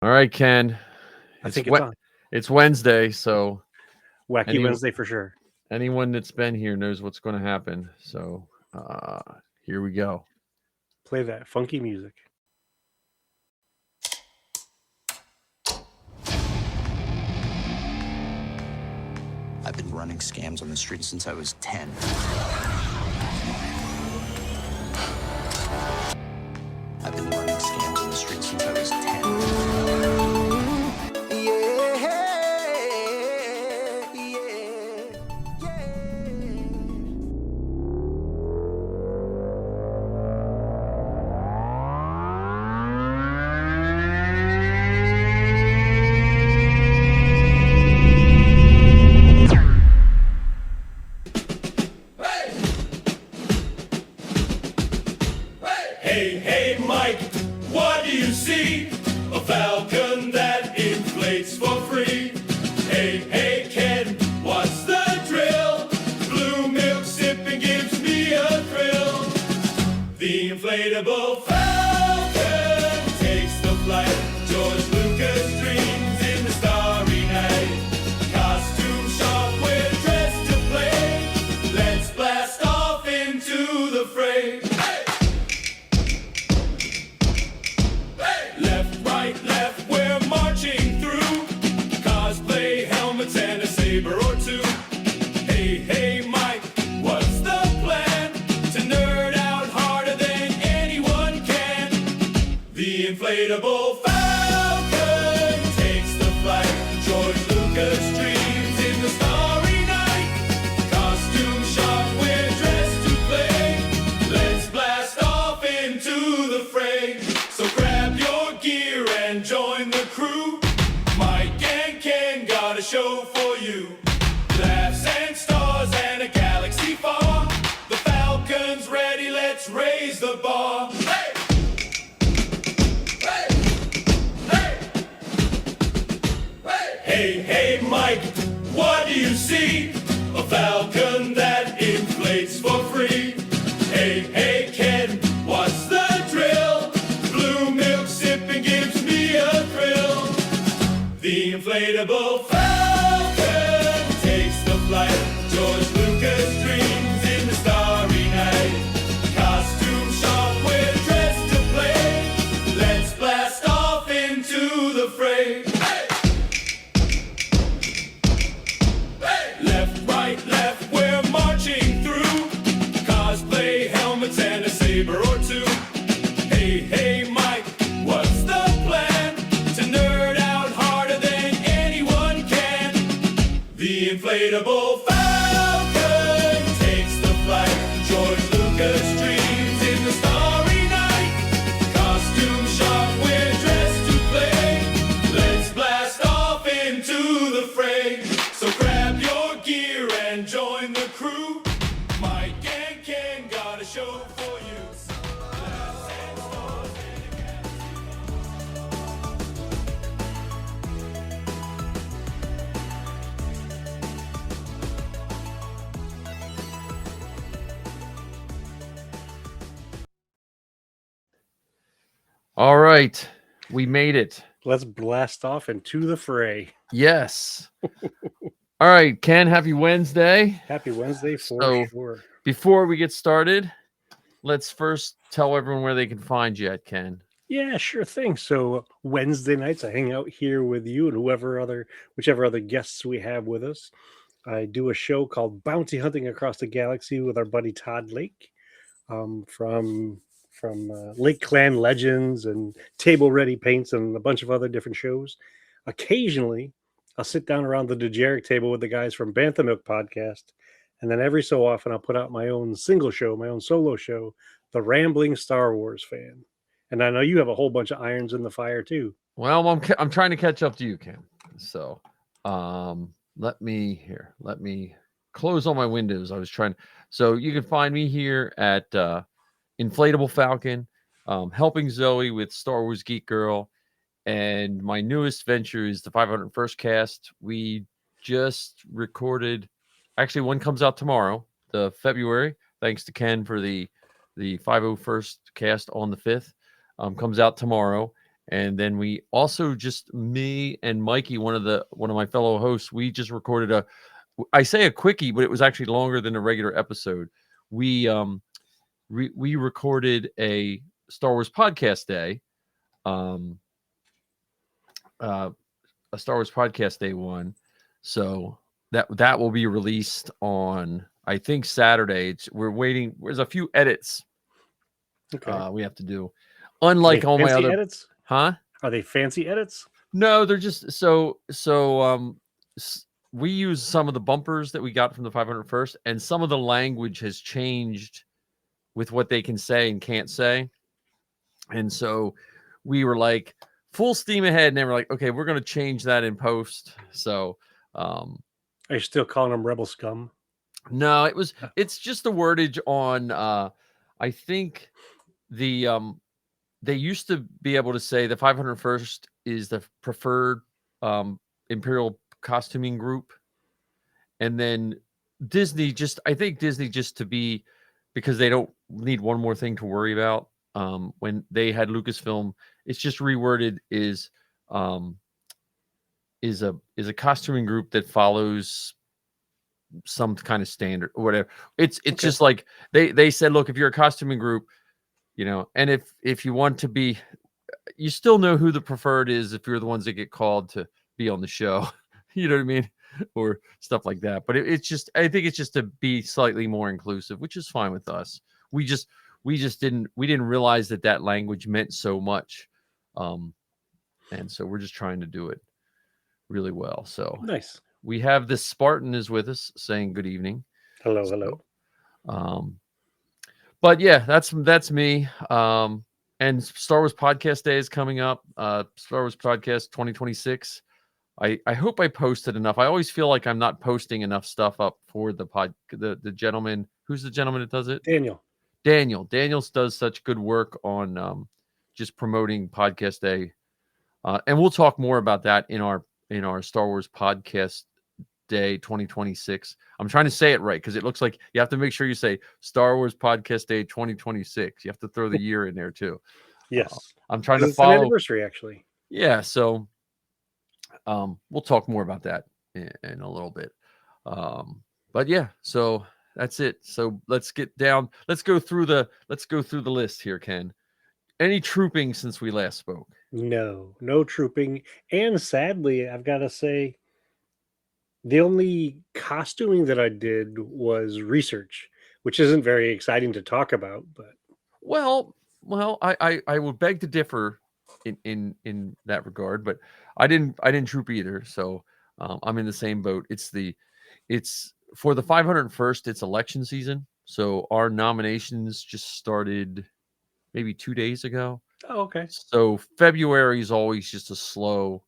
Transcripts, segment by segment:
All right, Ken. I think it's on. It's Wednesday, so Wacky Wednesday for sure. anyone that's been here knows what's going to happen. So here we go. Play that funky music. I've been running scams on the street since I was 10. I've been running scams on the street since I was 10. Hey, Mike, what do you see? A falcon that inflates for free. Hey, Ken, what's the drill? Blue milk sipping gives me a thrill. The inflatable falcon takes the flight. George Lucas dreams in the starry night. Costume shop, we're dressed to play. Let's blast off into the fray. Left, we're marching through. Cosplay helmets and a saber or two. Hey, Mike, what's the plan? To nerd out harder than anyone can. The inflatable falcon takes the flight. George Lucas dreams in the starry night. Costume shop, we're dressed to play. Let's blast off into the fray. So grab your gear and join the crew. Mike and Ken got a show for you. Laughs and stars and a galaxy far. The Falcon's ready, let's raise the bar. Hey! Hey, Mike, what do you see? A falcon that inflates for free. Hey, Ken, what's the drill? Blue milk sipping gives me a thrill. The inflatable falcon takes the flight. George Lucas dreams in the starry night. Costume shop, we're dressed to play. Let's blast off into the fray. Left, we're marching through. Cosplay helmets and a saber or two. Hey, Mike, what's the plan? To nerd out harder than anyone can. The inflatable falcon takes the flight. George Lucas dreams in the starry night. Costume shop, we're dressed to play. Let's blast off into the fray. So grab your gear and join the crew. Mike and Ken got a show for you. Laughs and stars and a galaxy. All right, we made it. Let's blast off into the fray. Yes. All right, Ken, happy Wednesday. Happy Wednesday for So- sure. Before we get started, let's first tell everyone where they can find you at, Ken. Yeah, sure thing. So Wednesday nights, I hang out here with you and whichever other guests we have with us. I do a show called Bounty Hunting Across the Galaxy with our buddy Todd Lake, from Lake Clan Legends and Table Ready Paints and a bunch of other different shows. Occasionally, I'll sit down around the Dejeric table with the guys from Bantha Milk Podcast, and then every so often I'll put out my own single show, my own solo show, The Rambling Star Wars Fan. And I know you have a whole bunch of irons in the fire too. Well, I'm trying to catch up to you, Ken. So, let me close all my windows. I was trying. So you can find me here at Inflatable Falcon, helping Zoe with Star Wars Geek Girl, and my newest venture is the 501st Cast. We just recorded. Actually, one comes out tomorrow, the February. Thanks to Ken for the 501st Cast on the 5th. Comes out tomorrow, And then we also just me and Mikey, one of my fellow hosts, we just recorded I say a quickie, but it was actually longer than a regular episode. We we recorded a Star Wars podcast day, a Star Wars podcast day one. So that will be released on, I think, Saturday. We're waiting. There's a few edits Okay. we have to do. Are Unlike they all my fancy other, edits? huh? Are they fancy edits? No, they're just we use some of the bumpers that we got from the 501st, and some of the language has changed with what they can say and can't say. And so we were like full steam ahead, and they were like, okay, we're going to change that in post. So Are you still calling them rebel scum? no, it's just the wordage on I think the they used to be able to say the 501st is the preferred Imperial costuming group. And then I think Disney just to be, because they don't need one more thing to worry about. When they had Lucasfilm, it's just reworded is a costuming group that follows some kind of standard or whatever. It's Okay. just like they said, look, if you're a costuming group, and if you want to be, you still know who the preferred is if you're the ones that get called to be on the show. You know what I mean? Or stuff like that. But I think it's just to be slightly more inclusive, which is fine with us. We didn't realize that language meant so much. And so we're just trying to do it really well. So Nice. we have this Spartan is with us saying good evening. Hello, So, hello. But yeah, that's me. And Star Wars Podcast Day is coming up. Star Wars Podcast 2026. I hope I posted enough. I always feel like I'm not posting enough stuff up for the gentleman. Who's the gentleman that does it? Daniel. Daniel does such good work on just promoting Podcast Day. And we'll talk more about that in our Star Wars Podcast Day 2026. I'm trying to say it right because it looks like you have to make sure you say Star Wars Podcast Day 2026. You have to throw the year in there too. Yes. I'm trying to It's follow. an anniversary, actually. Yeah, so we'll talk more about that in a little bit. But yeah, so that's it. So let's go through the list here, Ken. Any trooping since we last spoke? No trooping. And sadly, I've got to say, the only costuming that I did was research, which isn't very exciting to talk about, but Well, I would beg to differ in that regard, but I didn't troop either, so I'm in the same boat. It's for the 501st. It's election season, so our nominations just started maybe 2 days ago. oh, okay. So February is always just a slow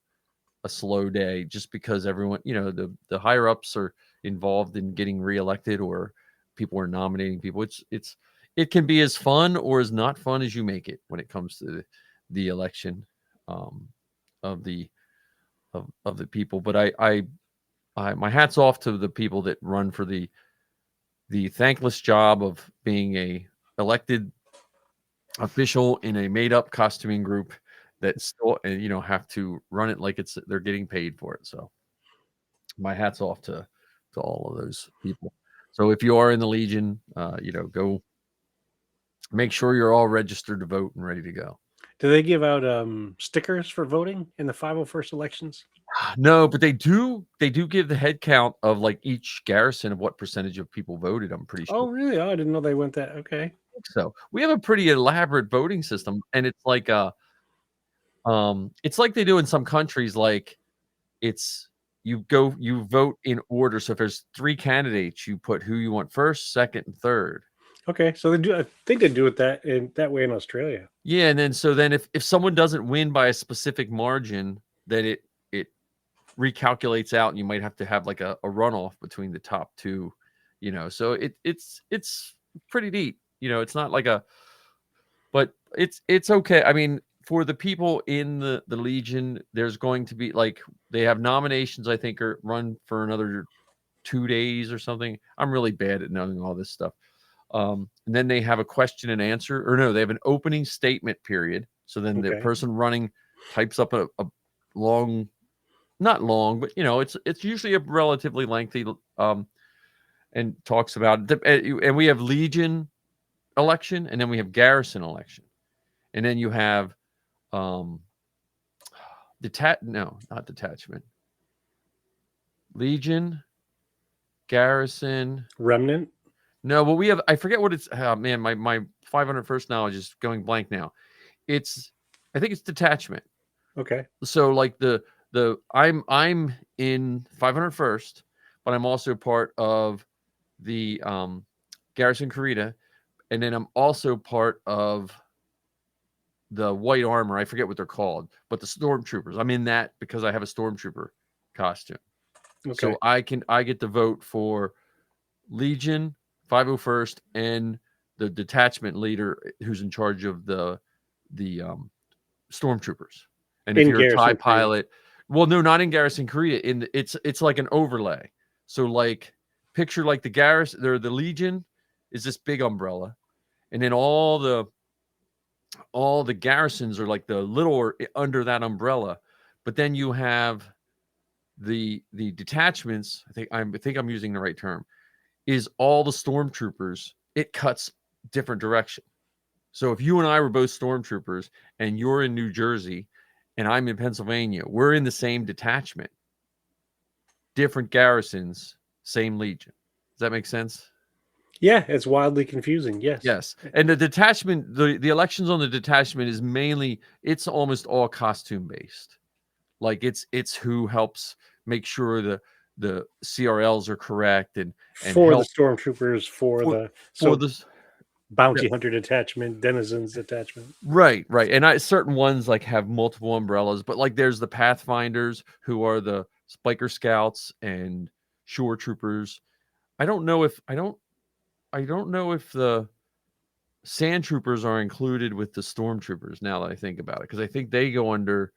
day, just because everyone, the higher ups are involved in getting reelected, or people are nominating people. It can be as fun or as not fun as you make it when it comes to the election of the people. But I my hat's off to the people that run for the thankless job of being a elected official in a made up costuming group that still have to run it like they're getting paid for it. So my hat's off to all of those people. So if you are in the Legion, go make sure you're all registered to vote and ready to go. Do they give out stickers for voting in the 501st elections? No, but they do give the head count of like each garrison of what percentage of people voted. I'm pretty sure. Oh, really? Oh, I didn't know they went that. Okay. So we have a pretty elaborate voting system, and it's like it's like they do in some countries. Like you vote in order. So if there's 3 candidates, you put who you want first, second, and third. Okay, so they do. I think they do it that way in Australia. Yeah, and then if someone doesn't win by a specific margin, then it recalculates out, and you might have to have like a runoff between the top 2. So it's pretty neat. It's not like but it's okay. I mean, for the people in the Legion, there's going to be they have nominations, I think, are run for another 2 days or something. I'm really bad at knowing all this stuff. And then they have a question and answer, or no, they have an opening statement period. So then the person running types up a long, not long, but it's usually a relatively lengthy and talks about it. And we have Legion election, and then we have Garrison election, and then you have not detachment, Legion, Garrison, Remnant. no, well, we have, I forget what it's, oh, man, my 501st knowledge is going blank now. I think it's detachment. Okay. So like I'm in 501st, but I'm also part of the Garrison Karita, and then I'm also part of the white armor. I forget what they're called, but the stormtroopers. I'm in that because I have a stormtrooper costume. Okay. So I get to vote for Legion, 501st, and the detachment leader who's in charge of the stormtroopers. And if In you're a TIE Garrison Karita. pilot, well, no, not in Garrison Korea. It's like an overlay. So like picture like the Garrison, the Legion is this big umbrella, and then all the garrisons are like the little under that umbrella. But then you have the detachments. I think I'm using the right term. Is all the stormtroopers? It cuts different direction. So if you and I were both stormtroopers and you're in New Jersey and I'm in Pennsylvania, we're in the same detachment, different garrisons, same legion. Does that make sense? Yeah, it's wildly confusing. Yes. Yes. And the detachment, the elections on the detachment is mainly, it's almost all costume based. Like it's who helps make sure the CRLs are correct and For help, the stormtroopers, for the bounty hunter detachment, denizens detachment. Right. And certain ones like have multiple umbrellas, but like there's the Pathfinders who are the Spiker Scouts and Shore Troopers. I don't know if the Sand Troopers are included with the Stormtroopers now that I think about it, because I think they go under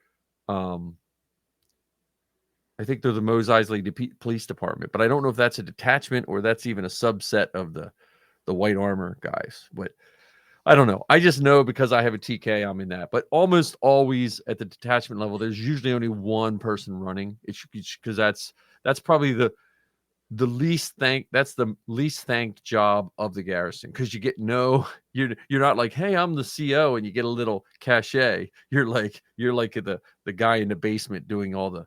I think they're the Mos Eisley Police Department, but I don't know if that's a detachment or that's even a subset of the white armor guys. But I don't know. I just know because I have a TK, I'm in that. But almost always at the detachment level, there's usually only one person running. It's because that's probably the least thanked job of the garrison, because you get you're not like, hey, I'm the CO and you get a little cachet. You're like the guy in the basement doing all the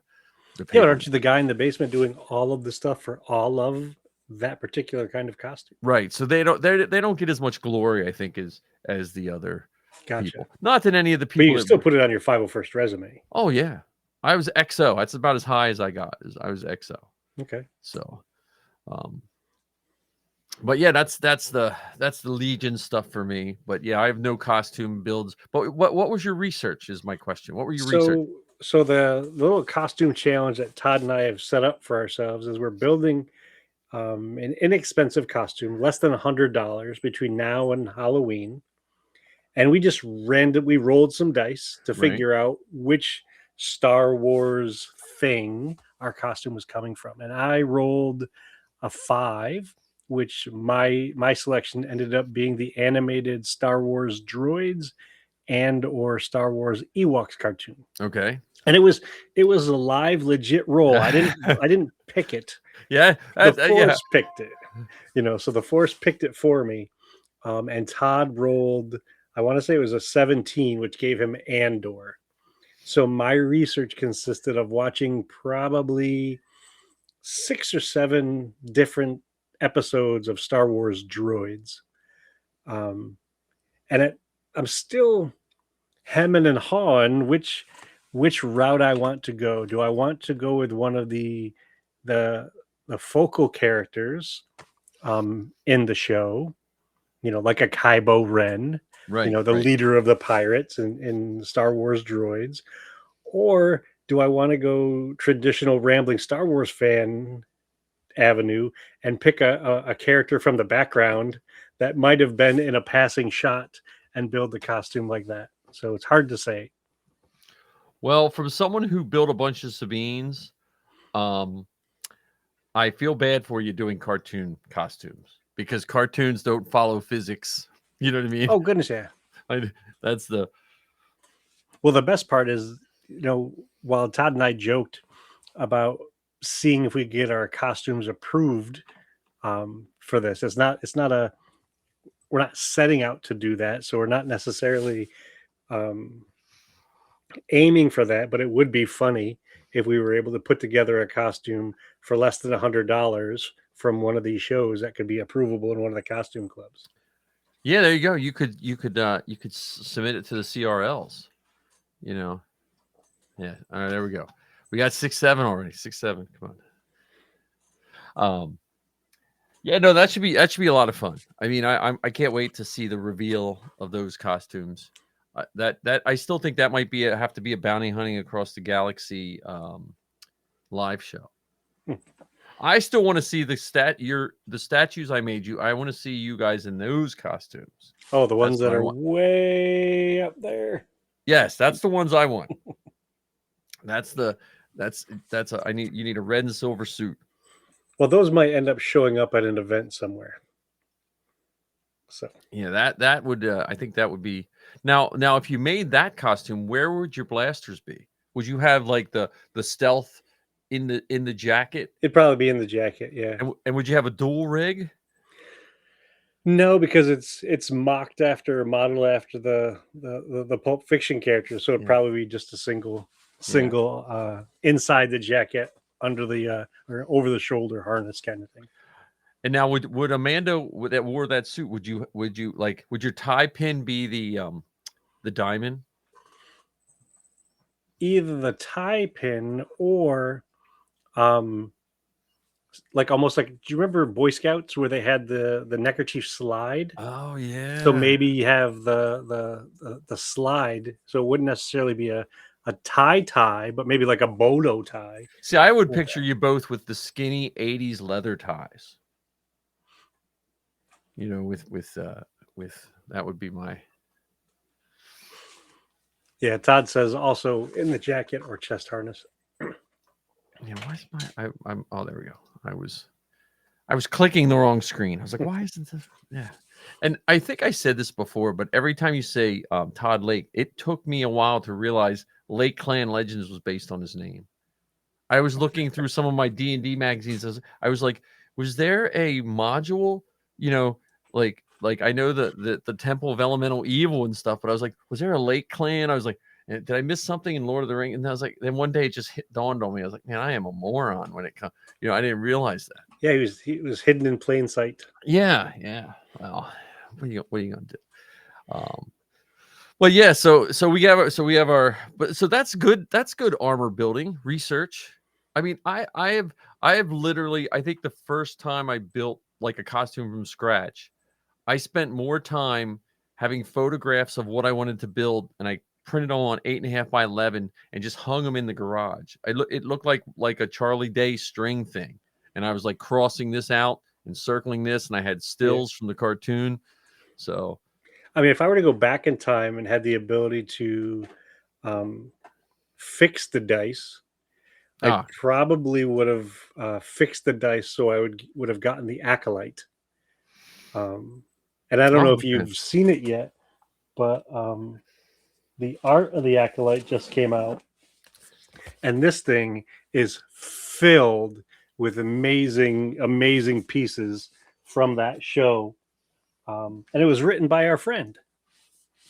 Yeah, but aren't you the guy in the basement doing all of the stuff for all of that particular kind of costume? Right. So they don't get as much glory, I think, as the other people. Not that any of the people. But you still put it on your 501st resume. Oh yeah, I was XO. That's about as high as I got. I was XO. Okay. So, but yeah, that's the Legion stuff for me. But yeah, I have no costume builds. But what was your research? Is my question. What were you researching? So the little costume challenge that Todd and I have set up for ourselves is we're building an inexpensive costume, less than $100 between now and Halloween. And we just randomly rolled some dice to figure out which Star Wars thing our costume was coming from. And I rolled a 5, which my selection ended up being the animated Star Wars droids and or Star Wars Ewoks cartoon. Okay. And it was a live, legit roll. I didn't pick it. Yeah, the Force picked it. So the Force picked it for me. And Todd rolled, I want to say it was a 17, which gave him Andor. So my research consisted of watching probably 6 or 7 different episodes of Star Wars droids. And I'm still hemming and hawing which route I want to go. Do I want to go with one of the focal characters in the show, like a Kybo Ren, the leader of the pirates in Star Wars droids, or do I want to go traditional rambling Star Wars fan avenue and pick a character from the background that might have been in a passing shot and build the costume like that? So it's hard to say. Well, from someone who built a bunch of Sabines, I feel bad for you doing cartoon costumes, because cartoons don't follow physics. You know what I mean? Oh, goodness, yeah. That's the... Well, the best part is while Todd and I joked about seeing if we could get our costumes approved for this, we're not setting out to do that, so we're not necessarily aiming for that, but it would be funny if we were able to put together a costume for less than $100 from one of these shows that could be approvable in one of the costume clubs. Yeah, there you go. You could submit it to the CRLs. Yeah. All right, there we go. We got 6-7 already. 6-7. Come on. Yeah, no, that should be a lot of fun. I mean, I can't wait to see the reveal of those costumes. That I still think that might have to be a bounty hunting across the galaxy live show. I still want to see the statues I made you. I want to see you guys in those costumes. Oh, the ones that are way up there. Yes, that's the ones I want. You need a red and silver suit. Well, those might end up showing up at an event somewhere. So yeah, that would I think that would be now if you made that costume, where would your blasters be? Would you have like the stealth in the jacket? It'd probably be in the jacket, yeah. And would you have a dual rig? No, because it's modeled after the Pulp Fiction character, so it'd probably be just a single inside the jacket, under the or over the shoulder harness kind of thing. And now would Amanda that wore that suit, would your tie pin be the diamond? Either the tie pin or like almost like, do you remember Boy Scouts where they had the neckerchief slide? Oh yeah. So maybe you have the slide, so it wouldn't necessarily be a tie, but maybe like a Bodo tie. See, I would picture you both with the skinny 80s leather ties. With that would be my. Yeah, Todd says also in the jacket or chest harness. Yeah, why's I'm oh, there we go. I was clicking the wrong screen. I was like, why isn't this? Yeah. And I think I said this before, but every time you say Todd Lake, it took me a while to realize Lake Clan Legends was based on his name. I was looking through some of my D&D magazines. I was like, was there a module, like I know the Temple of Elemental Evil and stuff, but I was like, was there a Lake Clan? I was like, did I miss something in Lord of the Rings? And I was like, then one day it just dawned on me. I was like, man, I am a moron when it comes. I didn't realize that. Yeah, he was hidden in plain sight. Yeah. Well, what are you gonna do? Well, yeah. So we have our. But so that's good. That's good armor building research. I mean, I have literally. I think the first time I built like a costume from scratch, I spent more time having photographs of what I wanted to build, and I printed them on 8.5 by 11 and just hung them in the garage. It looked like a Charlie Day string thing, and I was like crossing this out and circling this, and I had stills from the cartoon. So, I mean, if I were to go back in time and had the ability to fix the dice, I probably would have fixed the dice so I would have gotten the Acolyte. And I don't know if you've seen it yet, but the art of the Acolyte just came out, and this thing is filled with amazing pieces from that show. And it was written by our friend.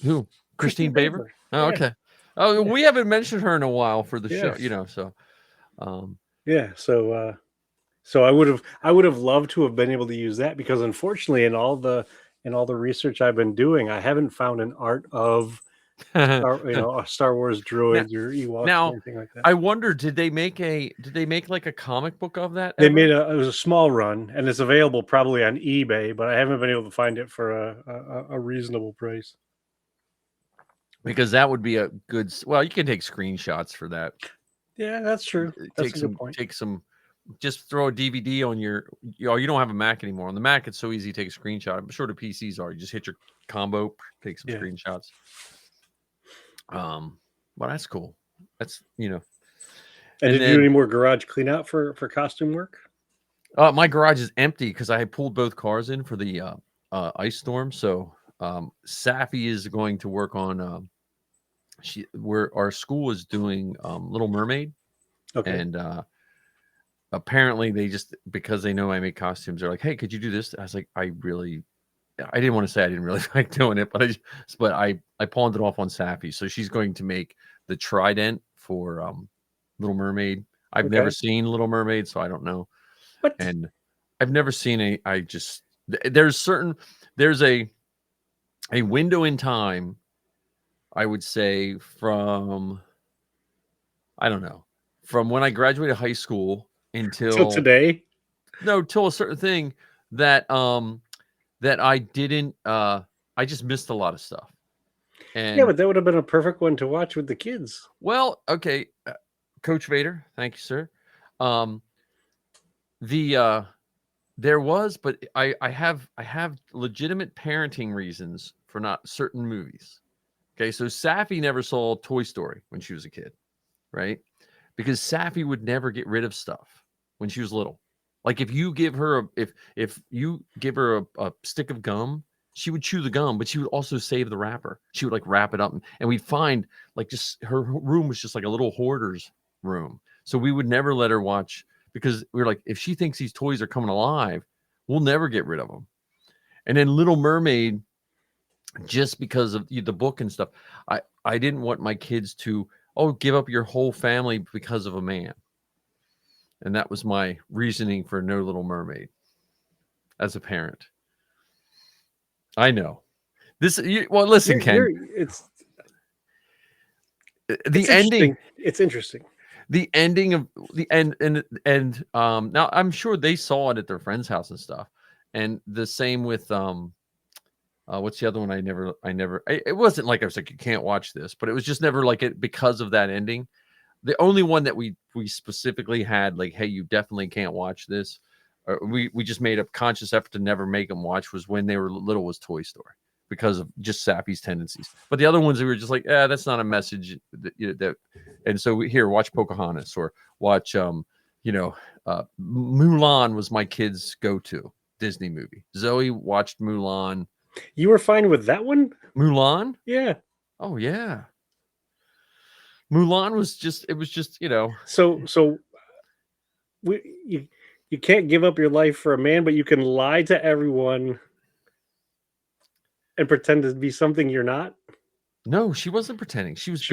Who? Christine Baver? Oh, yeah. Okay. Oh, we haven't mentioned her in a while for the show, so. Yeah. So I would have loved to have been able to use that, because unfortunately in all the research I've been doing, I haven't found an art of a Star Wars droids or Ewoks or anything like that. I wonder, did they make like a comic book of that? They made it was a small run, and it's available probably on eBay, but I haven't been able to find it for a reasonable price. Because that would be a good. Well, you can take screenshots for that. Yeah, that's true. That's a good point. Take some. Just throw a DVD on you don't have a Mac anymore. On the Mac, it's so easy to take a screenshot. I'm sure the PCs are. You just hit your combo, take some screenshots. Well, that's cool. That's And did you do any more garage clean out for costume work? My garage is empty because I pulled both cars in for the ice storm. So Safi is going to work on our school is doing Little Mermaid, Okay. and apparently they just, because they know I make costumes, they're like, hey, could you do this? I was like, I didn't want to say I didn't really like doing it, but I pawned it off on Sappy. So she's going to make the trident for Little Mermaid. I've never Okay. seen Little Mermaid, so I don't know. What? And I've never seen there's a window in time, I would say, from, I don't know, from when I graduated high school Till today? till a certain thing that that I didn't I just missed a lot of stuff. Yeah, And but that would have been a perfect one to watch with the kids. well, okay, Coach Vader, thank you, sir. The there was, but I have legitimate parenting reasons for not certain movies. Okay, so Safi never saw Toy Story when she was a kid, right? Because Safi would never get rid of stuff when she was little. Like if you give her if you give her a stick of gum, she would chew the gum, but she would also save the wrapper. She would like wrap it up, and we'd find like just her room was just like a little hoarder's room. So we would never let her watch, because we were like, if she thinks these toys are coming alive, we'll never get rid of them. And then Little Mermaid, just because of the book and stuff, I didn't want my kids to give up your whole family because of a man. And that was my reasoning for no Little Mermaid as a parent. I know this. Well, listen, Ken. It's the ending. It's interesting. The ending of the end, and now I'm sure they saw it at their friend's house and stuff. And the same with what's the other one? It wasn't like I was like, you can't watch this, but it was just never like it because of that ending. The only one that we specifically had like, hey, you definitely can't watch this. We just made a conscious effort to never make them watch was when they were little, was Toy Story, because of just Sappy's tendencies. But the other ones, we were just like, that's not a message that. And so here, watch Pocahontas, or watch Mulan was my kids' go-to Disney movie. Zoe watched Mulan. You were fine with that one? Mulan? Yeah. Oh yeah. Mulan was just, So you can't give up your life for a man, but you can lie to everyone and pretend to be something you're not. No, she wasn't pretending. She was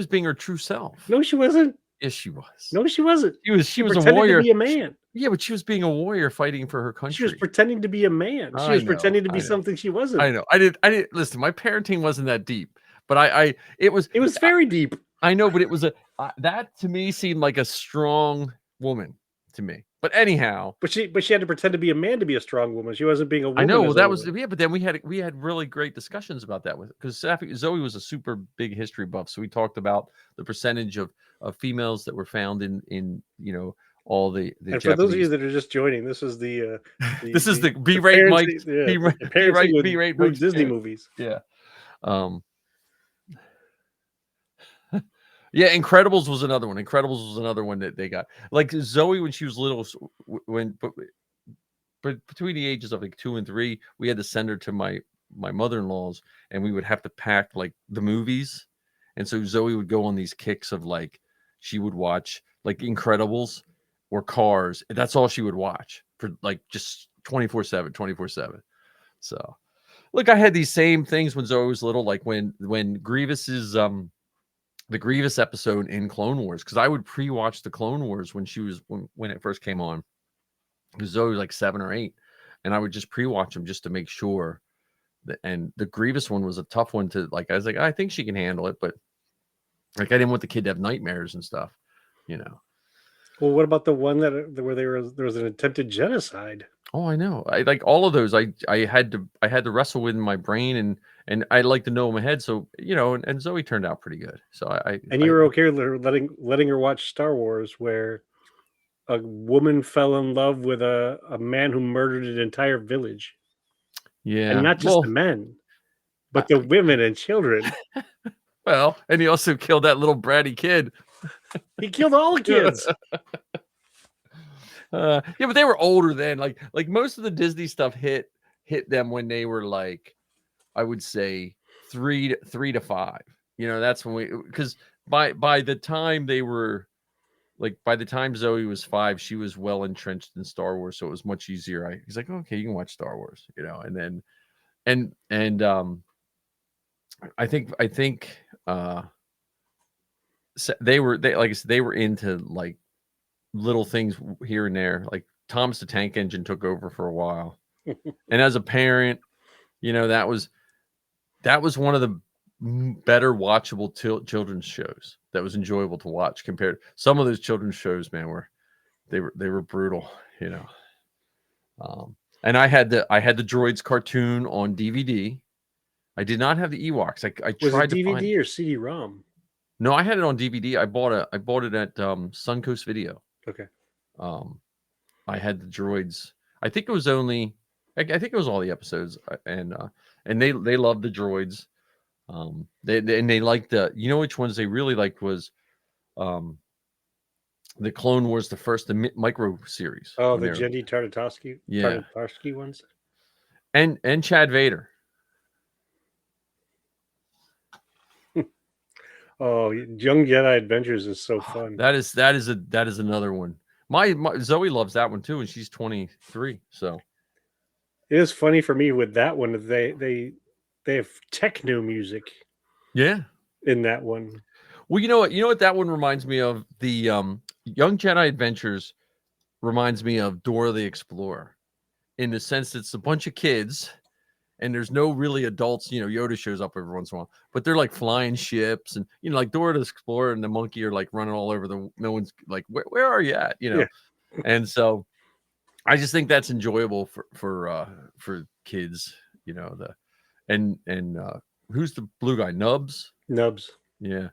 being her true self. No, she wasn't. Yes, she was. No, she wasn't. She was a pretended warrior. To be a man. Yeah, but she was being a warrior fighting for her country. She was pretending to be a man. She was pretending to be something she wasn't. I know. I didn't listen. My parenting wasn't that deep, but it was very deep. I know, but it was that to me seemed like a strong woman to me. But anyhow, but she had to pretend to be a man to be a strong woman. She wasn't being a woman. I know. Well, that was but then we had really great discussions about that because Zoe was a super big history buff, so we talked about the percentage of females that were found in all the and Japanese. For those of you that are just joining, this is the this is the B-rate Mike B-rate Disney movies. Yeah. Yeah, Incredibles was another one. Incredibles was another one that they got. Like Zoe, when she was little, but between the ages of like 2 and 3, we had to send her to my mother-in-law's, and we would have to pack like the movies. And so Zoe would go on these kicks of like, she would watch like Incredibles or Cars. That's all she would watch for like just 24/7. So look, I had these same things when Zoe was little, like when Grievous's the Grievous episode in Clone Wars, because I would pre-watch the Clone Wars when it first came on. Because Zoe was like 7 or 8, and I would just pre-watch them just to make sure that. And the Grievous one was a tough one to like. I was like, I think she can handle it, but like I didn't want the kid to have nightmares and stuff, Well, what about the one where there was an attempted genocide? Oh, I know. I like all of those. I had to wrestle with in my brain, and I like to know in my head. So and Zoe turned out pretty good. So you were okay with letting her watch Star Wars, where a woman fell in love with a man who murdered an entire village. Yeah, and not just the men, but the women and children. Well, and he also killed that little bratty kid. He killed all the kids. Yeah, but they were older then. Like most of the Disney stuff hit them when they were like, I would say 3 to 5. that's when because by the time they were by the time Zoe was 5, she was well entrenched in Star Wars, so it was much easier. He's like, okay, you can watch Star Wars, and then and I think they like I said, they were into like little things here and there. Like Thomas the Tank Engine took over for a while, and as a parent, that was one of the better watchable children's shows that was enjoyable to watch compared some of those children's shows, man, they were brutal, and I had the Droids cartoon on DVD. I did not have the Ewoks. I Was tried it to find DVD or CD-ROM? No, I had it on DVD. I bought it at Suncoast Video. Okay. I had the Droids. I think it was only I think it was all the episodes, and they loved the Droids. They liked which ones they really liked was the Clone Wars, the micro series. Oh, the Jenny Tartakovsky, yeah, Tartakovsky ones, and Chad Vader. Oh, Young Jedi Adventures is so fun. That is another one. My Zoe loves that one too, and she's 23. So it is funny for me with that one. They have techno music. Yeah, in that one. Well, you know what that one reminds me of? The Young Jedi Adventures reminds me of Dora the Explorer, in the sense that it's a bunch of kids. And there's no really adults, Yoda shows up every once in a while, but they're like flying ships and, like Dora the Explorer and the monkey are like running all over no one's like, where are you at? Yeah. And so I just think that's enjoyable for kids, and who's the blue guy? Nubs. Yeah.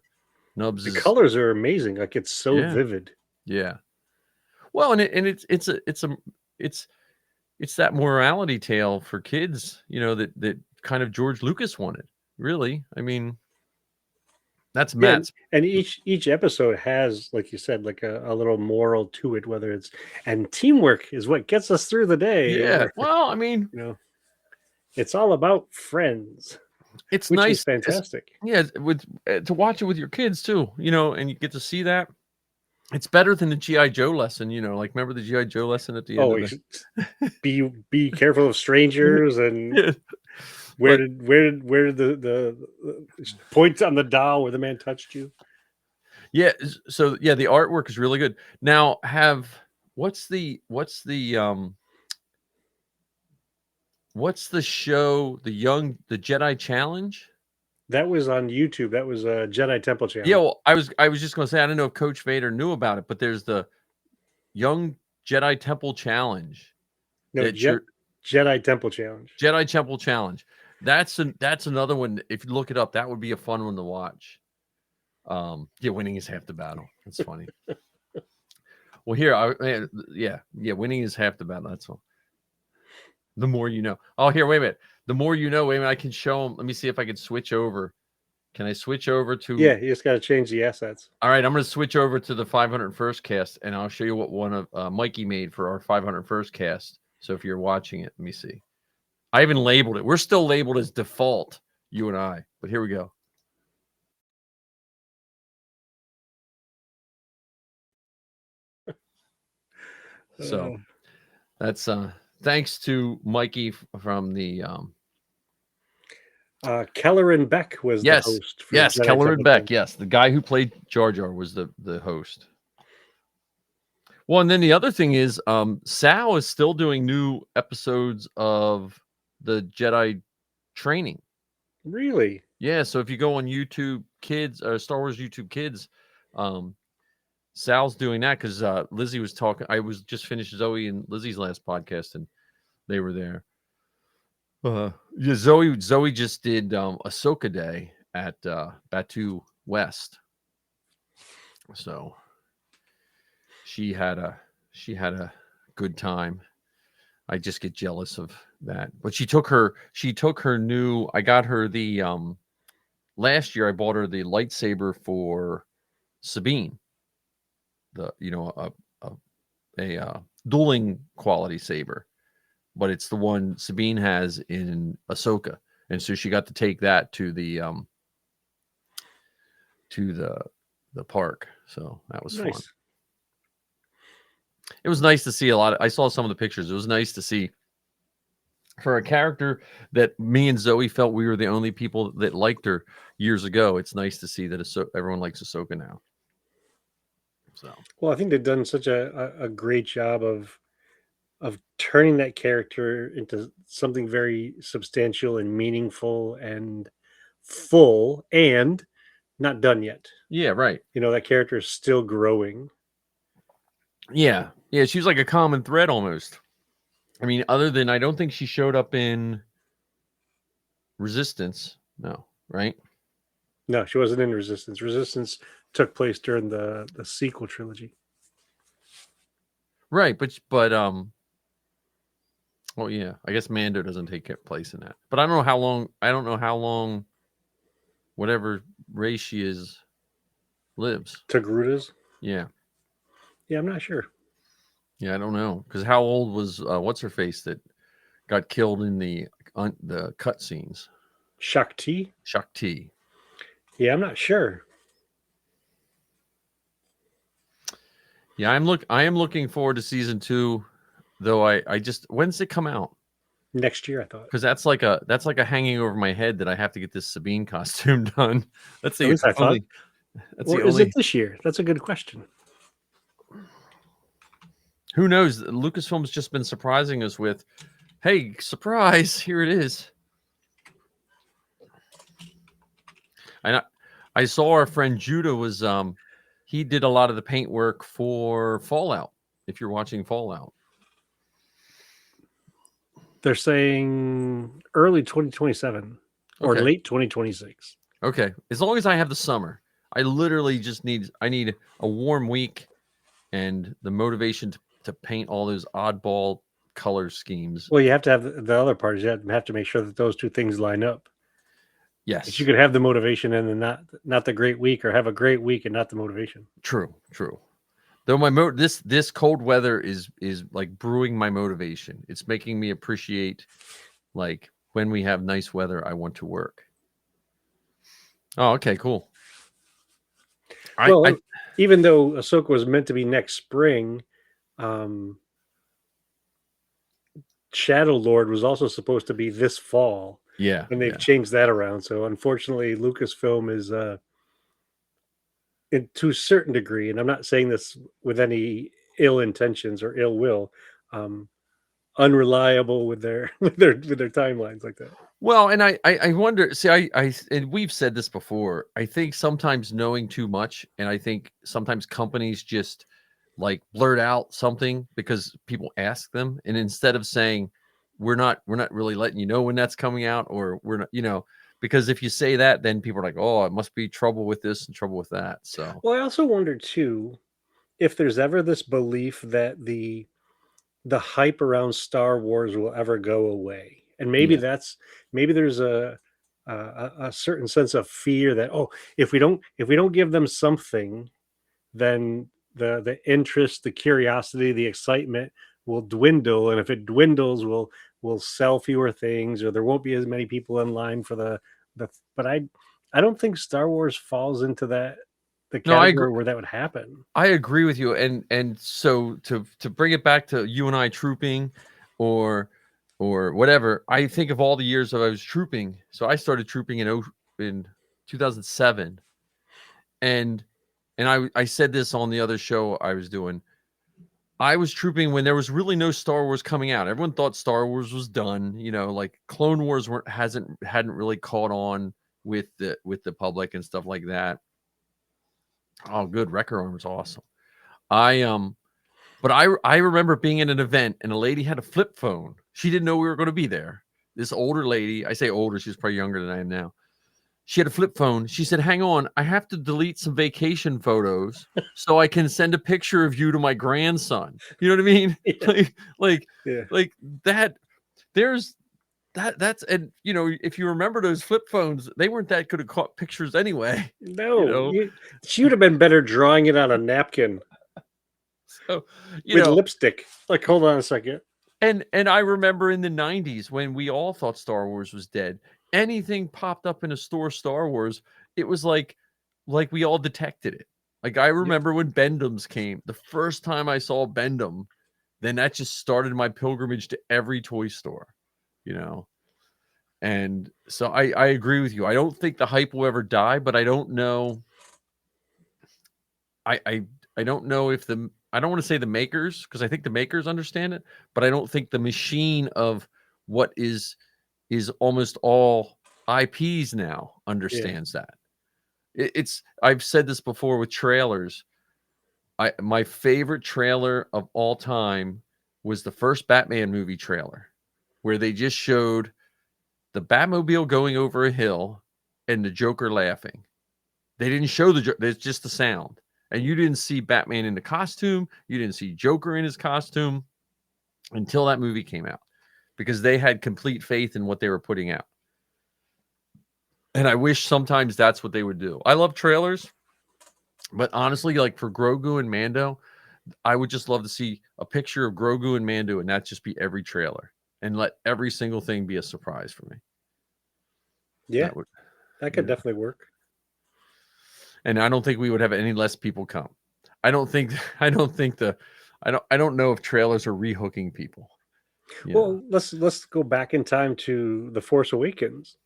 Nubs. The colors are amazing. Like it's so vivid. Yeah. Well, and it's that morality tale for kids, that kind of George Lucas wanted. Really, I mean, that's Matt's. And each episode has, like you said, like a little moral to it. Whether it's and teamwork is what gets us through the day. Yeah. Well, I mean, it's all about friends. It's which nice, is fantastic. To watch it with your kids too, and you get to see that. It's better than the G.I. Joe lesson, like remember the G.I. Joe lesson at the end? Be careful of strangers and where did the point on the doll where the man touched you? Yeah, so the artwork is really good. Now what's the show, the Jedi Challenge? That was on YouTube. That was a Jedi Temple Challenge. Yeah, well, I was just going to say, I don't know if Coach Vader knew about it, but there's the Young Jedi Temple Challenge. No, Jedi Temple Challenge. Jedi Temple Challenge. That's another one. If you look it up, that would be a fun one to watch. Winning is half the battle. That's funny. Well, here, winning is half the battle. That's all. The more you know. Oh, here, wait a minute. The more you know, wait a minute, I can show them. Let me see if I can switch over. Can I switch over to... Yeah, you just got to change the assets. All right, I'm going to switch over to the 501st cast, and I'll show you what one of Mikey made for our 501st cast. So if you're watching it, let me see. I haven't labeled it. We're still labeled as default, you and I. But here we go. So that's... thanks to Mikey from the... Keller and Beck was the host. Yes, Keller and Beck. Yes, the guy who played Jar Jar was the host. Well, and then the other thing is Sal is still doing new episodes of the Jedi training. Really? Yeah, so if you go on YouTube Kids, or Star Wars YouTube Kids, Sal's doing that because Lizzie was talking. I was just finished Zoe and Lizzie's last podcast, and they were there. Zoe just did Ahsoka Day at Batu West, so she had a good time. I just get jealous of that. But she took her new. I got her the last year. I bought her the lightsaber for Sabine. A dueling quality saber. But it's the one Sabine has in Ahsoka, and so she got to take that to the to the park. So that was fun. Nice. It was nice to see I saw some of the pictures. It was nice to see for a character that me and Zoe felt we were the only people that liked her years ago. It's nice to see that everyone likes Ahsoka now. So, Well, I think they've done such a great job of turning that character into something very substantial and meaningful and full, and not done yet. yeah, right. You know, that character is still growing. Yeah. Yeah. She was like a common thread almost. I mean, other than I don't think she showed up in Resistance. No, right? No, she wasn't in Resistance. Resistance took place during the sequel trilogy. Right. But, well, yeah, I guess Mando doesn't take place in that. But I don't know how long whatever race she is lives. Togrutas? Yeah. Yeah, I'm not sure. Yeah, I don't know. Because how old was what's her face that got killed in the cut scenes? Shakti? Shakti. Yeah, I'm not sure. Yeah, I am looking forward to season 2, though I just when's it come out? Next year, I thought. Because that's like a hanging over my head that I have to get this Sabine costume done. That's At the least I thought. only. That's Or the is only. it this year? That's a good question. Who knows? Lucasfilm's just been surprising us with, hey, surprise! Here it is. I saw our friend Judah was he did a lot of the paint work for Fallout. If you're watching Fallout, They're saying early 2027 or Okay. late 2026. Okay, as long as I have the summer, I literally just need a warm week and the motivation to paint all those oddball color schemes. Well, you have to have the other part is you have to make sure that those two things line up. Yes, But you could have the motivation and then not the great week, or have a great week and not the motivation. true. Though this cold weather is like brewing my motivation. It's making me appreciate like when we have nice weather, I want to work. Oh, okay, cool. Well, even though Ahsoka was meant to be next spring, Shadow Lord was also supposed to be this fall, yeah, and they've yeah. changed that around. So unfortunately, Lucasfilm is, to a certain degree, and I'm not saying this with any ill intentions or ill will, unreliable with their with their timelines like that. Well, and I wonder. See, and we've said this before. I think sometimes knowing too much, and I think sometimes companies just like blurt out something because people ask them, and instead of saying we're not really letting you know when that's coming out, or we're not, because if you say that, then people are like, oh, it must be trouble with this and trouble with that. So, Well, I also wonder too if there's ever this belief that the hype around Star Wars will ever go away, and maybe Yeah. maybe there's a certain sense of fear that, oh, if we don't give them something, then the interest, the curiosity, the excitement will dwindle, and if it dwindles, we'll sell fewer things, or there won't be as many people in line for the. But I don't think Star Wars falls into the No, I category agree. where that would happen. I agree with you, and so to bring it back to you and I trooping, or whatever. I think of all the years that I was trooping. So I started trooping in 2007, and I said this on the other show I was doing. I was trooping when there was really no Star Wars coming out. Everyone thought Star Wars was done. Like Clone Wars hadn't really caught on with the public and stuff like that. Oh, good. Wrecker Arm was awesome. But I remember being at an event and a lady had a flip phone. She didn't know we were going to be there. This older lady, I say older, she's probably younger than I am now. She had a flip phone. She said, hang on, I have to delete some vacation photos so I can send a picture of you to my grandson. You know what I mean? Yeah. Like Yeah. that. There's that's, and if you remember those flip phones, they weren't that good at caught pictures anyway. No, she would have been better drawing it on a napkin So, with lipstick. Like, hold on a second. And I remember in the 90s when we all thought Star Wars was dead, anything popped up in a store Star Wars, it was like like we all detected it. Like I remember when Bendham's came, the first time I saw Bendham, then that just started my pilgrimage to every toy store, you know. And so I agree with you. I don't think the hype will ever die, but I don't know. I don't know if I don't want to say the makers, because I think the makers understand it, but I don't think the machine of what is almost all IPs now understands that. It's I've said this before with trailers. My favorite trailer of all time was the first Batman movie trailer, where they just showed the Batmobile going over a hill and the Joker laughing. They didn't show it's just the sound. And you didn't see Batman in the costume. You didn't see Joker in his costume until that movie came out, because they had complete faith in what they were putting out. And I wish sometimes that's what they would do. I love trailers, but honestly, like for Grogu and Mando, I would just love to see a picture of Grogu and Mando, and that just be every trailer, and let every single thing be a surprise for me. Yeah, that could definitely work. And I don't think we would have any less people come. I don't know if trailers are rehooking people. Well, let's go back in time to The Force Awakens.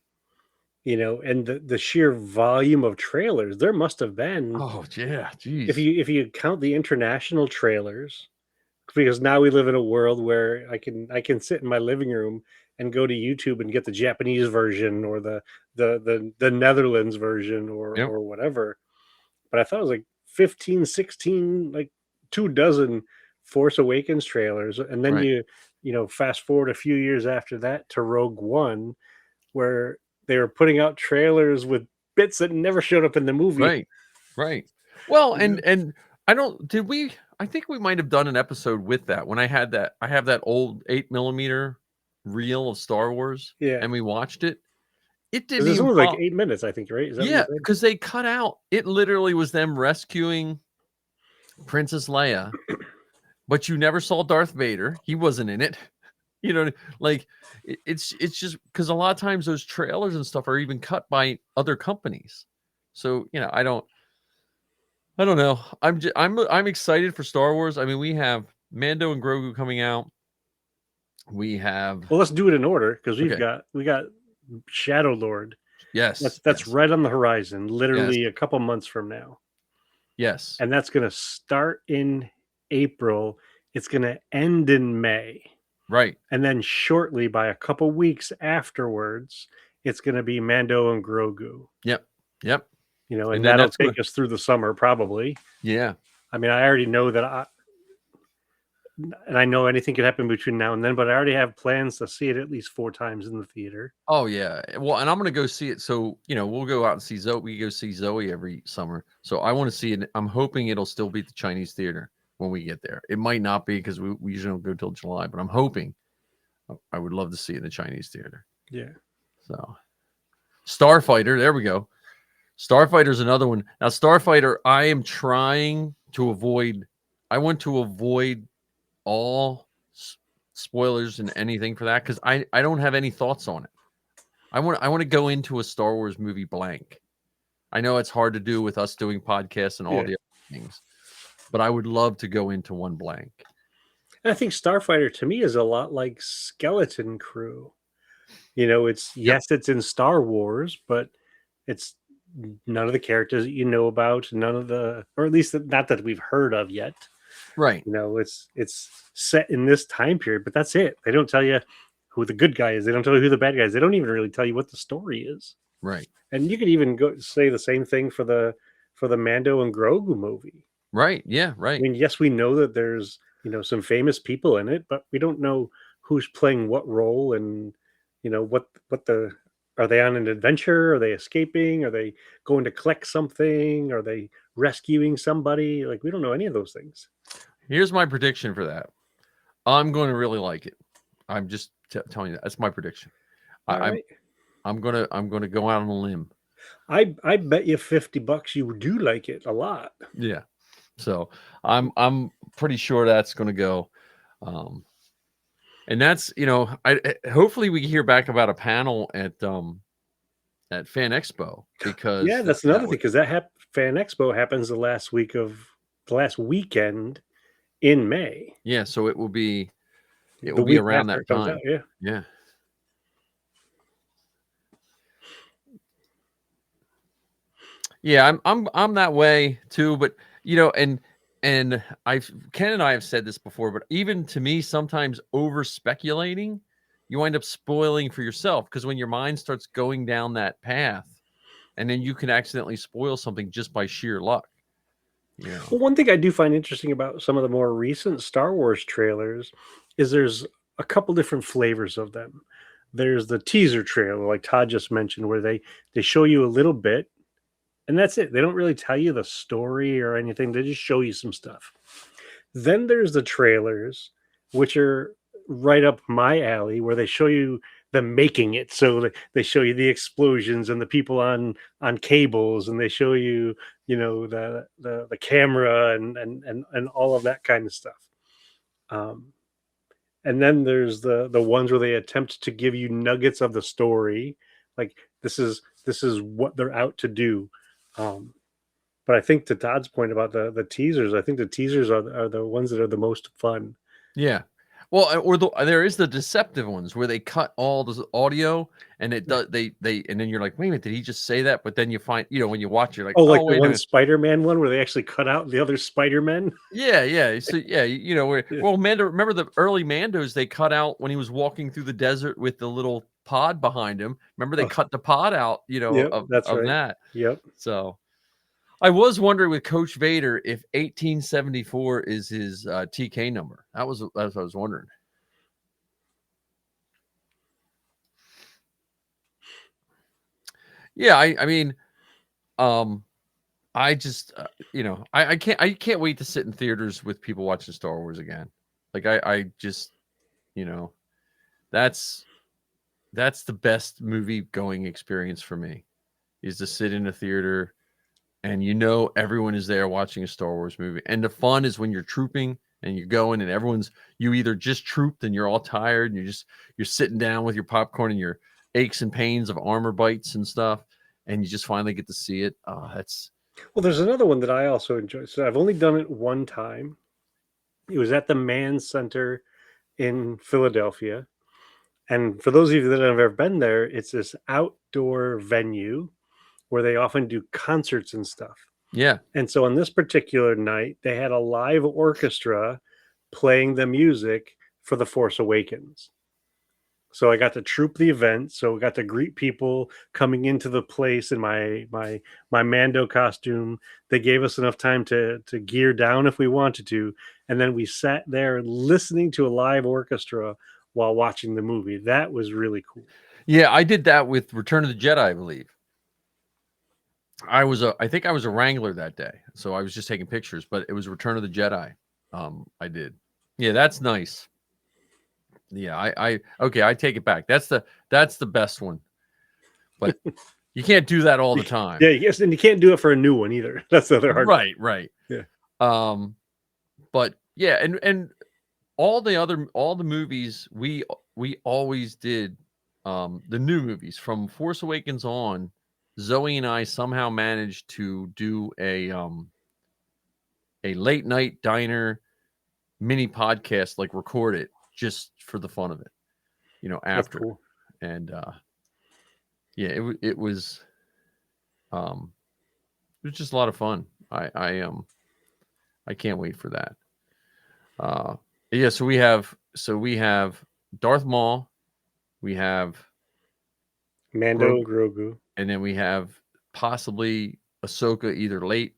And the sheer volume of trailers there must have been. Oh yeah, geez. If you count the international trailers, because now we live in a world where I can sit in my living room and go to YouTube and get the Japanese version or the Netherlands version or whatever. But I thought it was like 15, 16, like 24 Force Awakens trailers. And then right. fast forward a few years after that to Rogue One, where they were putting out trailers with bits that never showed up in the movie. Right. Well, and I think we might have done an episode with that when I have that old 8mm reel of Star Wars. Yeah. And we watched it. It didn't It's even only like 8 minutes, I think, right? Is that what you said? because they cut out. It literally was them rescuing Princess Leia, but you never saw Darth Vader. He wasn't in it. Like it's just because a lot of times those trailers and stuff are even cut by other companies. So I don't know. I'm excited for Star Wars. I mean, we have Mando and Grogu coming out. We have let's do it in order, because we got Shadow Lord. Yes, that's right on the horizon, literally a couple months from now. Yes, and that's going to start in April. It's going to end in May. Right. And then shortly, by a couple weeks afterwards, it's going to be Mando and Grogu. Yep. And that'll take us through the summer, probably. Yeah. I mean, I already know that I know anything could happen between now and then, but I already have plans to see it at least 4 times in the theater. Oh, yeah. Well, and I'm going to go see it. So, we'll go out and see Zoe. We go see Zoe every summer. So I want to see it. I'm hoping it'll still be at the Chinese theater when we get there. It might not be, because we usually don't go till July, but I'm hoping. I would love to see it in the Chinese theater. Yeah. So Starfighter, there we go. Starfighter's another one. Now, Starfighter, I am trying to avoid. I want to avoid all spoilers and anything for that, because I don't have any thoughts on it. I want to go into a Star Wars movie blank. I know it's hard to do with us doing podcasts and all the other things, but I would love to go into one blank. And I think Starfighter to me is a lot like Skeleton Crew. It's it's in Star Wars, but it's none of the characters that you know about, or at least not that we've heard of yet. Right. It's set in this time period, but that's it. They don't tell you who the good guy is. They don't tell you who the bad guy is. They don't even really tell you what the story is. Right. And you could even go say the same thing for the Mando and Grogu movie. Right. Yeah. Right. I mean, yes, we know that there's some famous people in it, but we don't know who's playing what role, and what are they on an adventure? Are they escaping? Are they going to collect something? Are they rescuing somebody? Like, we don't know any of those things. Here's my prediction for that. I'm going to really like it. I'm just telling you that's my prediction. I'm gonna go out on a limb. I bet you $50 you do like it a lot. Yeah. So I'm pretty sure that's going to go. And that's, I hopefully we hear back about a panel at Fan Expo because Yeah, that's another thing, because that Fan Expo happens the last weekend in May. Yeah, so it will be The week around after that it comes time. out, yeah. Yeah. Yeah, I'm that way too, but you know, and Ken and I have said this before, but even to me, sometimes over speculating, you wind up spoiling for yourself, because when your mind starts going down that path, and then you can accidentally spoil something just by sheer luck. You know. Well, one thing I do find interesting about some of the more recent Star Wars trailers is there's a couple different flavors of them. There's the teaser trailer, like Todd just mentioned, where they show you a little bit, and that's it. They don't really tell you the story or anything. They just show you some stuff. Then there's the trailers, which are right up my alley, where they show you them making it. So they show you the explosions and the people on cables, and they show you, the camera and all of that kind of stuff. And then there's the ones where they attempt to give you nuggets of the story, like this is what they're out to do. But I think, to Todd's point about the teasers, I think the teasers are the ones that are the most fun. Yeah. Well, there is the deceptive ones where they cut all the audio, and it does and then you're like, wait a minute, did he just say that? But then you find, when you watch, you're like, like wait the a one minute. Spider-Man one where they actually cut out the other Spider-Men. Yeah. So remember the early Mandos, they cut out when he was walking through the desert with the little pod behind him. Remember they cut the pod out, That's right. that. Yep. So I was wondering with Coach Vader if 1874 is his TK number. That's what I was wondering. Yeah, I mean, I just I can't wait to sit in theaters with people watching Star Wars again. Like I just that's the best movie going experience for me, is to sit in a theater and everyone is there watching a Star Wars movie. And the fun is when you're trooping and you're going and you either just trooped and you're all tired and you're sitting down with your popcorn and your aches and pains of armor bites and stuff, and you just finally get to see it. Well, there's another one that I also enjoy. So I've only done it one time. It was at the Mann Center in Philadelphia. And for those of you that have ever been there, it's this outdoor venue where they often do concerts and stuff. Yeah. And so on this particular night, they had a live orchestra playing the music for The Force Awakens. So I got to troop the event. So we got to greet people coming into the place in my Mando costume. They gave us enough time to gear down if we wanted to. And then we sat there listening to a live orchestra while watching the movie. That was really cool. Yeah, I did that with Return of the Jedi, I believe. I think I was a Wrangler that day, so I was just taking pictures, but it was Return of the Jedi. I did. Yeah, that's nice. Yeah, I take it back. That's the best one. But you can't do that all the time. Yeah, yes, and you can't do it for a new one either. That's the other hard. Right. Yeah. But yeah, and all the movies we always did, the new movies from Force Awakens on. Zoe and I somehow managed to do a late night diner mini podcast, like record it just for the fun of it, after. Cool. And yeah, it was just a lot of fun. I can't wait for that. Yeah, so we have Darth Maul, we have Mando, Grogu. And then we have possibly Ahsoka either late,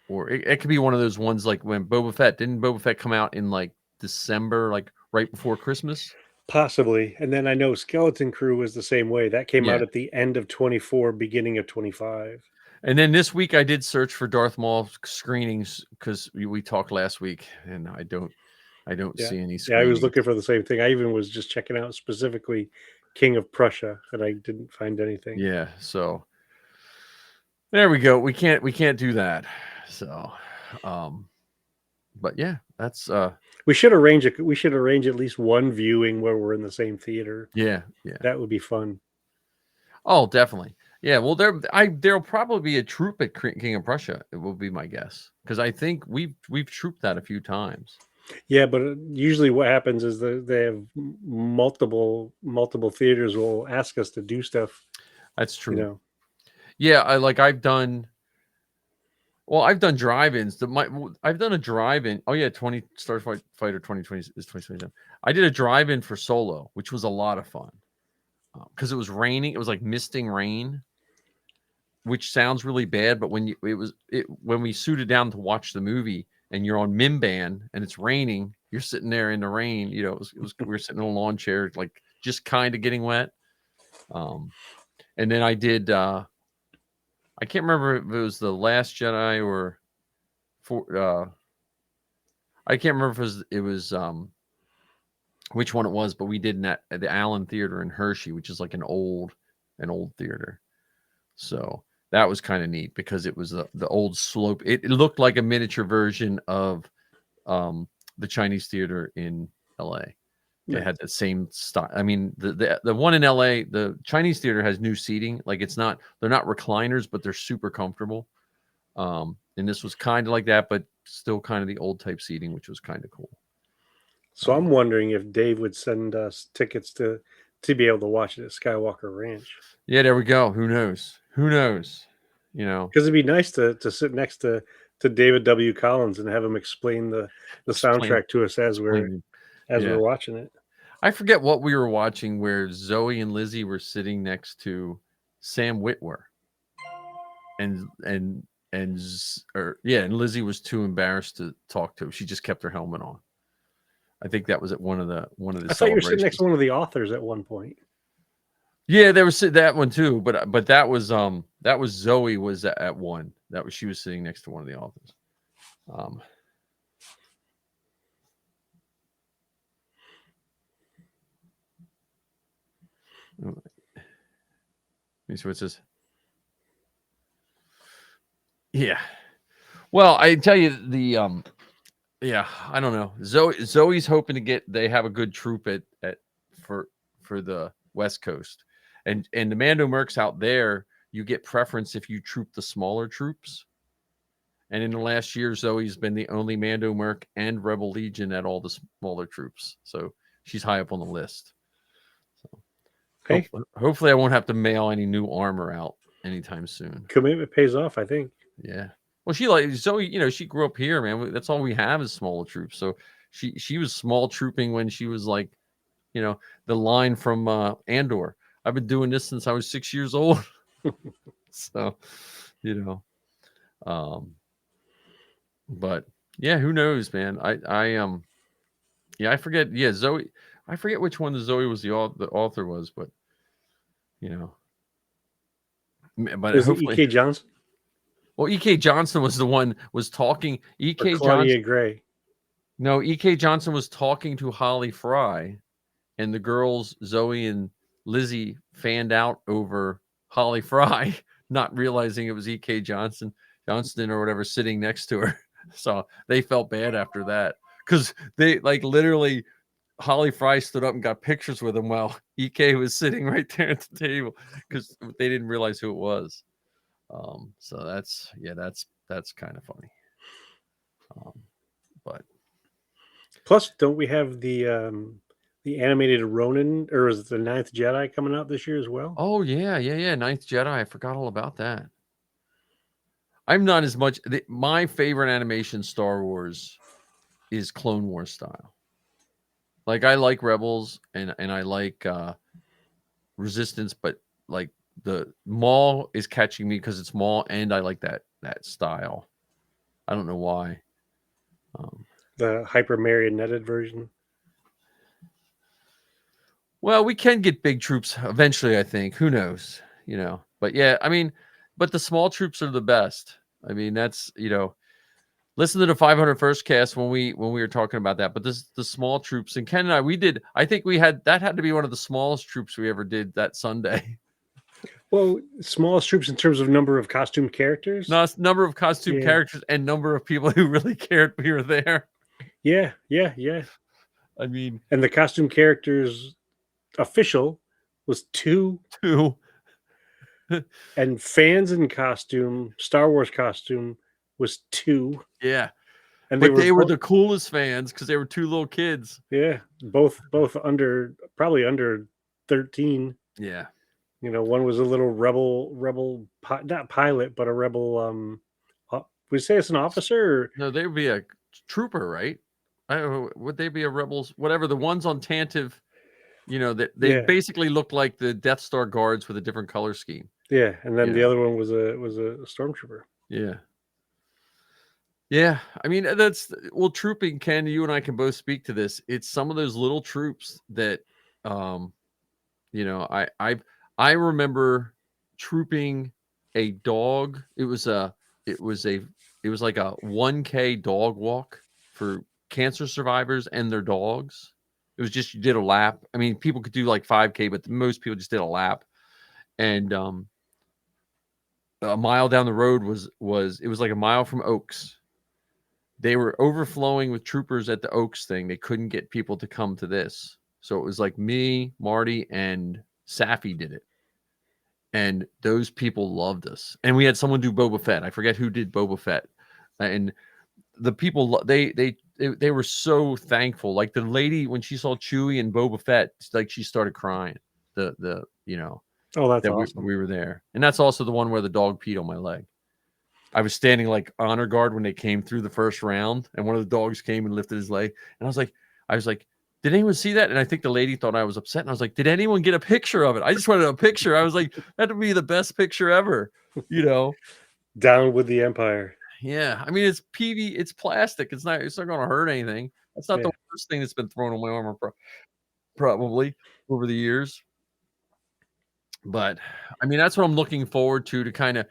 or it could be one of those ones like when Boba Fett. Didn't Boba Fett come out in like December, like right before Christmas? Possibly. And then I know Skeleton Crew was the same way. That came out at the end of 24, beginning of 25. And then this week I did search for Darth Maul screenings because we talked last week, and I don't see any screenings. Yeah, I was looking for the same thing. I even was just checking out specifically King of Prussia, and I didn't find anything. Yeah, so there we go. We can't do that. So, but yeah, that's we should arrange at least one viewing where we're in the same theater. Yeah. That would be fun. Oh, definitely. Yeah. Well, there'll probably be a troop at King of Prussia. It will be my guess because I think we've trooped that a few times. Yeah, but usually what happens is that they have multiple theaters will ask us to do stuff. That's You true. know, Yeah. I've done. Well, I've done drive-ins. I've done a drive-in. Oh yeah, 20 Starfighter 2020 is 2027. I did a drive-in for Solo, which was a lot of fun because it was raining. It was like misting rain, which sounds really bad, but when we suited down to watch the movie and you're on Mimban and it's raining, you're sitting there in the rain. You know, we were sitting in a lawn chair, like just kind of getting wet. And then I did. I can't remember if it was The Last Jedi or for. I can't remember if it was which one it was, but we did at the Allen Theater in Hershey, which is like an old theater. So that was kind of neat because it was the old slope. It looked like a miniature version of the Chinese theater in LA. Yeah. It had the same style. I mean, the one in LA, the Chinese theater has new seating. Like they're not recliners, but they're super comfortable. And this was kind of like that, but still kind of the old type seating, which was kind of cool. so I'm wondering if Dave would send us tickets to be able to watch it at Skywalker Ranch. Yeah, there we go. Who knows? Who knows? You know, Because it'd be nice to sit next to David W. Collins and have him explain the soundtrack to us as we're watching it. I forget what we were watching where Zoe and Lizzie were sitting next to Sam Witwer, and Lizzie was too embarrassed to talk to him. She just kept her helmet on. I think that was at one of the I thought you were sitting next to one of the authors at one point. Yeah, there was that one too, but that was Zoe was at one. She was sitting next to one of the authors. Let me see what it says. Yeah. Well, I tell you I don't know. Zoe's hoping they have a good troop for the West Coast. And the Mando Mercs out there, you get preference if you troop the smaller troops. And in the last year, Zoe's been the only Mando Merc and Rebel Legion at all the smaller troops. So she's high up on the list. So Okay. hopefully I won't have to mail any new armor out anytime soon. Commitment pays off, I think. Yeah. Well, Zoe, she grew up here, man. That's all we have is smaller troops. So she was small trooping when she was like, the line from Andor. I've been doing this since I was 6 years old. So, but yeah, who knows, man? I forget. Yeah, Zoe. I forget which one the Zoe was the author was, but but was hopefully E.K. Johnson. Well, E.K. Johnson was the one was talking. E.K. Claudia Gray. No, E.K. Johnson was talking to Holly Fry, and the girls Zoe and Lizzie fanned out over Holly Fry, not realizing it was E.K. Johnston or whatever sitting next to her. So they felt bad after that because they literally Holly Fry stood up and got pictures with him while EK was sitting right there at the table because they didn't realize who it was. So that's kind of funny. But plus, don't we have the animated Ronin, or is it the Ninth Jedi coming out this year as well? Oh yeah, Ninth Jedi. I forgot all about that. I'm not as much. My favorite animation Star Wars is Clone Wars style. Like I like Rebels and I like Resistance, but like the Maul is catching me because it's Maul, and I like that style. I don't know why. The hyper marionetted version. Well, we can get big troops eventually, I think. Who knows? But yeah, I mean, but the small troops are the best. I mean, that's listen to the 501st cast when we were talking about that. But the small troops, and Ken and I think that had to be one of the smallest troops we ever did that Sunday. Well, smallest troops in terms of number of costume characters? No, it's number of costume characters and number of people who really cared we were there. Yeah. I mean, and the costume characters official was two. And fans in costume, Star Wars costume, was 2, Yeah, and but they were both, the coolest fans because they were 2 little kids. yeah, both probably under 13. Yeah. You know, one was a little not pilot, but a rebel. We say it's an officer. Or, No, they would be a trooper, right? I don't know. Would they be a rebels? Whatever. The ones on Tantive, that they Yeah. basically look like the Death Star guards with a different color scheme. yeah, and then the Yeah. other one was a stormtrooper. Yeah. Yeah. I mean, trooping, Ken, you and I can both speak to this. It's some of those little troops that, um, I remember trooping a dog. It was like a 1K dog walk for cancer survivors and their dogs. It was just, you did a lap. I mean, people could do like 5K, but most people just did a lap. And a mile down the road was like a mile from Oaks. They were overflowing with troopers at the Oaks thing. They couldn't get people to come to this. So it was like me, Marty, and Safi did it. And those people loved us. And we had someone do Boba Fett. I forget who did Boba Fett. And the people, they were so thankful. Like the lady, when she saw Chewie and Boba Fett, like she started crying. Oh, that's that awesome. we were there. And that's also the one where the dog peed on my leg. I was standing like honor guard when they came through the first round, and one of the dogs came and lifted his leg. And I was like, did anyone see that? And I think the lady thought I was upset. And I was like, did anyone get a picture of it? I just wanted a picture. I was like, that would be the best picture ever, Down with the Empire. Yeah. I mean, it's it's plastic. It's not going to hurt anything. That's not the worst thing that's been thrown on my armor, probably over the years. But I mean, that's what I'm looking forward to kind of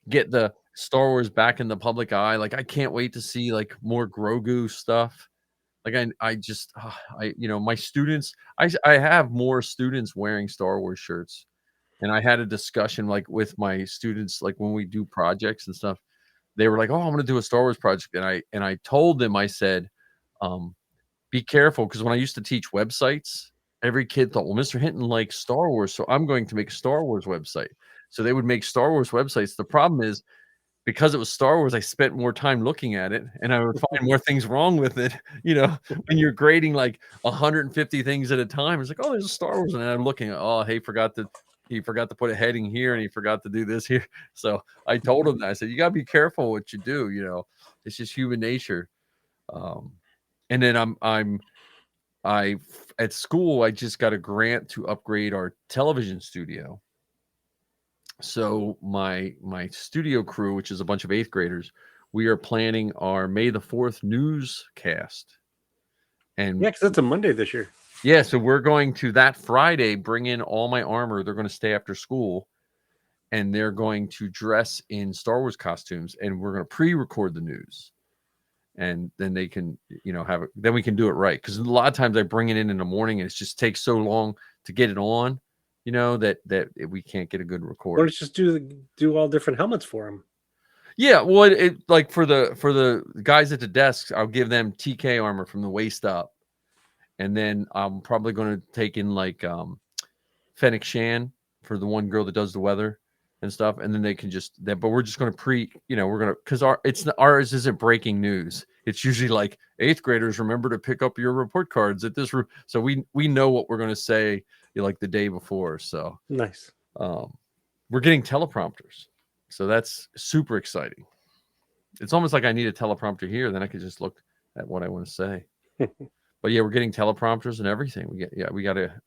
get the Star Wars back in the public eye. Like, I can't wait to see like more Grogu stuff. Like my students, I have more students wearing Star Wars shirts. And I had a discussion like with my students, like when we do projects and stuff, they were like, oh, I'm going to do a Star Wars project. And I told them, I said, be careful. Because when I used to teach websites, every kid thought, well, Mr. Hinton likes Star Wars, so I'm going to make a Star Wars website. So they would make Star Wars websites. The problem is, because it was Star Wars, I spent more time looking at it, and I would find more things wrong with it. When you're grading like 150 things at a time, it's like, oh, there's a Star Wars, and I'm looking at, oh, hey, he forgot to put a heading here, and he forgot to do this here. So I told him that. I said, you got to be careful what you do. It's just human nature. And then I at school, I just got a grant to upgrade our television studio. So my studio crew, which is a bunch of 8th graders, we are planning our May the 4th newscast. And yeah, because it's a Monday this year. Yeah, so we're going to that Friday bring in all my armor. They're going to stay after school, and they're going to dress in Star Wars costumes, and we're going to pre-record the news. And then they can, have it. Then we can do it right. Because a lot of times I bring it in the morning, and it just takes so long to get it on. That we can't get a good recording. Or let's just do all different helmets for them. Yeah, well, it like for the guys at the desks, I'll give them TK armor from the waist up, and then I'm probably going to take in like Fennec Shan for the one girl that does the weather and stuff, and then they can but we're just going to we're going to, because ours isn't breaking news. It's usually like 8th graders, remember to pick up your report cards at this room. So we know what we're going to say like the day before. So nice. We're getting teleprompters, so that's super exciting. It's almost like I need a teleprompter here, then I could just look at what I want to say. But yeah, we're getting teleprompters and everything.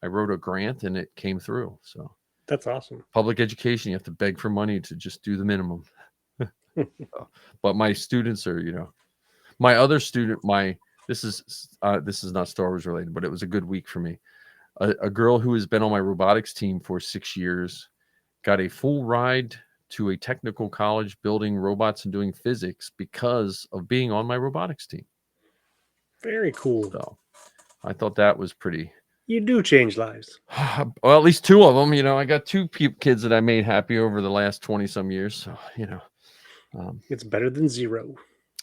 I wrote a grant and it came through. So that's awesome. Public education, you have to beg for money to just do the minimum. But my students are, my other student, this is not Star Wars related, but it was a good week for me. A girl who has been on my robotics team for 6 years got a full ride to a technical college building robots and doing physics because of being on my robotics team. Very cool. So I thought that was pretty. You do change lives. Well, at least 2 of them. I got 2 kids that I made happy over the last 20 some years. So, it's better than 0.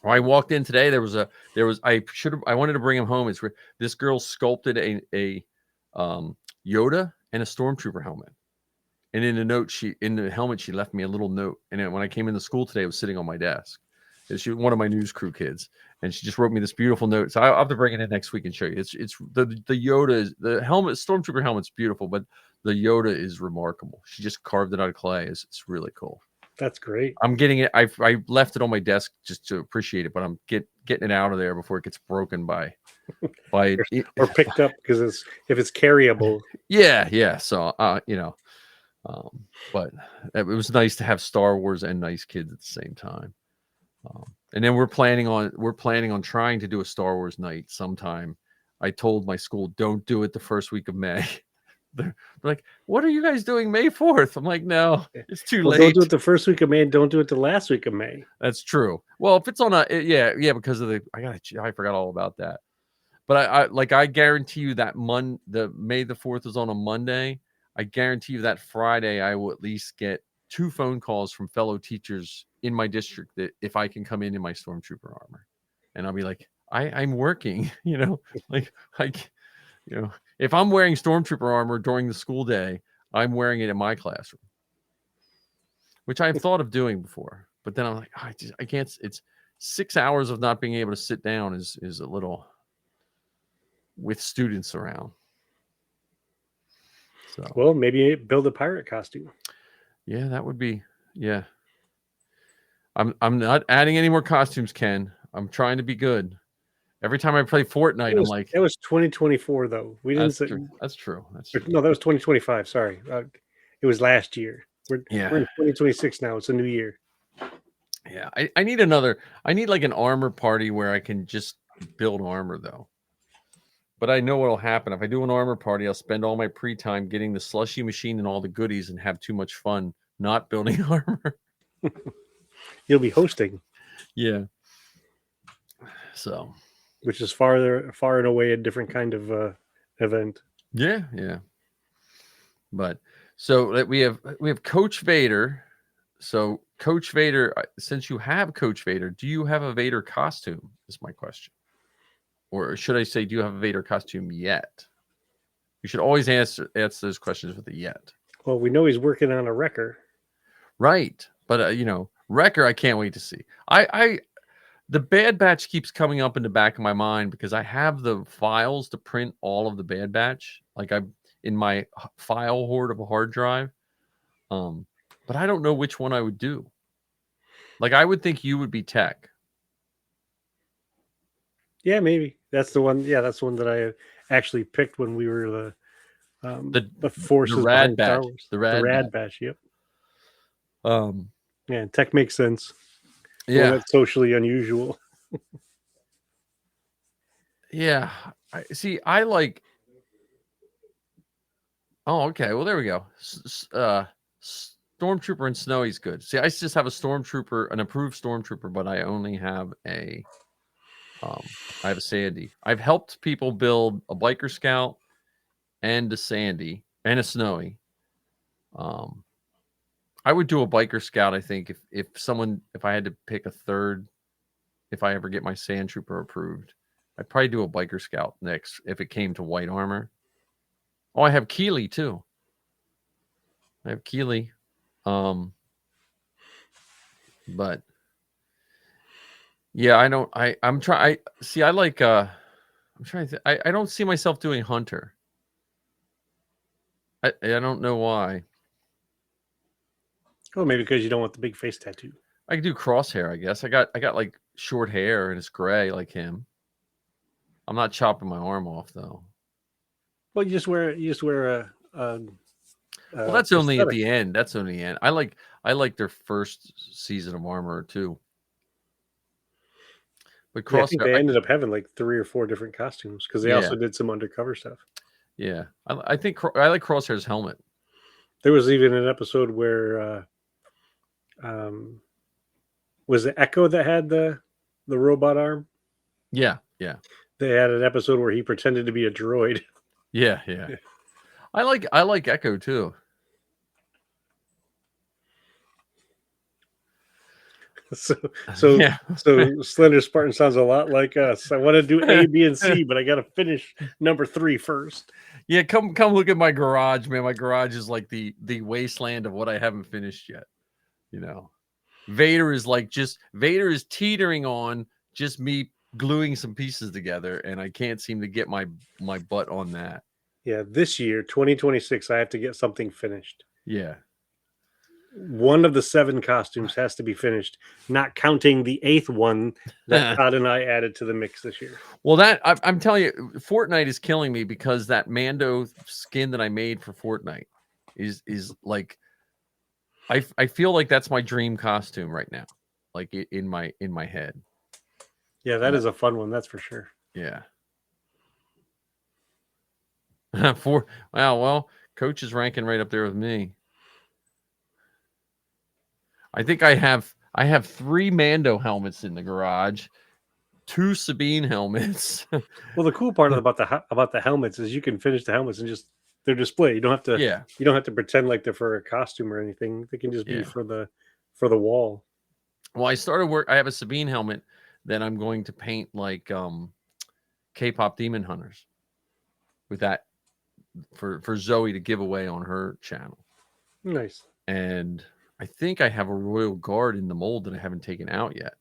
I walked in today. I wanted to bring him home. This girl sculpted a Yoda and a Stormtrooper helmet. And in the helmet, she left me a little note. And then when I came into school today, it was sitting on my desk. And she was one of my news crew kids, and she just wrote me this beautiful note. So I'll have to bring it in next week and show you. It's the Yoda is the helmet, Stormtrooper helmet's beautiful, but the Yoda is remarkable. She just carved it out of clay. It's really cool. That's great. I'm getting it. I left it on my desk just to appreciate it, but I'm getting it out of there before it gets broken by or picked up because if it's carryable. Yeah. So but it was nice to have Star Wars and nice kids at the same time. And then we're planning on trying to do a Star Wars night sometime. I told my school, don't do it the first week of May. They're like, what are you guys doing May 4th? I'm like, no, it's too late. Don't do it the first week of May. And don't do it the last week of May. That's true. Well, if it's on because of I forgot all about that. But I guarantee you that the May the 4th is on a Monday. I guarantee you that Friday I will at least get 2 phone calls from fellow teachers in my district that if I can come in my Stormtrooper armor, and I'll be like, I'm working, if I'm wearing Stormtrooper armor during the school day, I'm wearing it in my classroom, which I've thought of doing before, but then I'm like, I can't. It's 6 hours of not being able to sit down is a little with students around. So, well, maybe build a pirate costume. Yeah, that would be, yeah. I'm not adding any more costumes, Ken. I'm trying to be good. Every time I play Fortnite, I'm like, that was 2024 though. We didn't say that's true. No, that was 2025. Sorry, it was last year. We're in 2026 now. It's a new year. Yeah, I need like an armor party where I can just build armor though. But I know what'll happen if I do an armor party. I'll spend all my pre-time getting the slushy machine and all the goodies, and have too much fun not building armor. You'll be hosting. Yeah. So, which is far and away a different kind of event. Yeah. But so we have Coach Vader. So Coach Vader, since you have Coach Vader, do you have a Vader costume? Is my question. Or should I say, do you have a Vader costume yet? You should always answer those questions with a yet. Well, we know he's working on a Wrecker. Right. But, Wrecker, I can't wait to see. The Bad Batch keeps coming up in the back of my mind because I have the files to print all of the Bad Batch. Like I'm in my file hoard of a hard drive. But I don't know which one I would do. Like I would think you would be Tech. Yeah, maybe. That's the one. Yeah, that's the one that I actually picked when we were the forces. The Rad Batch. The Rad Batch. Yep. Yeah, Tech makes sense. Yeah, that's socially unusual. Yeah, I like. Oh, okay. Well, there we go. Stormtrooper and Snowy's good. See, I just have a Stormtrooper, an approved Stormtrooper, but I only have I have a Sandy. I've helped people build a Biker Scout and a Sandy and a Snowy. I would do a Biker Scout, I think, if I had to pick a third, if I ever get my Sand Trooper approved, I'd probably do a Biker Scout next if it came to white armor. Oh, I have Keeley too. I have Keeley. But yeah, I don't. I'm trying. I like. I'm trying to. I don't see myself doing Hunter. I don't know why. Oh, maybe because you don't want the big face tattoo. I could do Crosshair, I guess. I got like short hair and it's gray like him. I'm not chopping my arm off though. Well, you just wear a. Well, that's only at the end. That's only the end. I like their first season of Armor too. But Crosshair, I think they ended up having like 3 or 4 different costumes because they also did some undercover stuff. Yeah, I think I like Crosshair's helmet. There was even an episode where was it Echo that had the robot arm? Yeah. They had an episode where he pretended to be a droid. Yeah. I like Echo too. So Yeah. Slender Spartan sounds a lot like us. I want to do A, B, and C, but I got to finish number 3 first. Yeah, come look at my garage, man. My garage is like the wasteland of what I haven't finished yet. You know, Vader is teetering on just me gluing some pieces together, and I can't seem to get my butt on that. Yeah, this year, 2026, I have to get something finished. Yeah. One of the 7 costumes has to be finished, not counting the 8th one that Todd and I added to the mix this year. Well, I'm telling you, Fortnite is killing me because that Mando skin that I made for Fortnite is like I feel like that's my dream costume right now, like in my head. Yeah, that is a fun one, that's for sure. Yeah. Well, Coach is ranking right up there with me. I think I have 3 Mando helmets in the garage, 2 Sabine helmets. Well, the cool part about the helmets is you can finish the helmets and just they're displayed. You don't have to Yeah. you don't have to pretend like they're for a costume or anything. They can just be Yeah. for the wall. Well, I have a Sabine helmet that I'm going to paint like K-pop Demon Hunters with that for Zoe to give away on her channel. Nice. And I think I have a Royal Guard in the mold that I haven't taken out yet.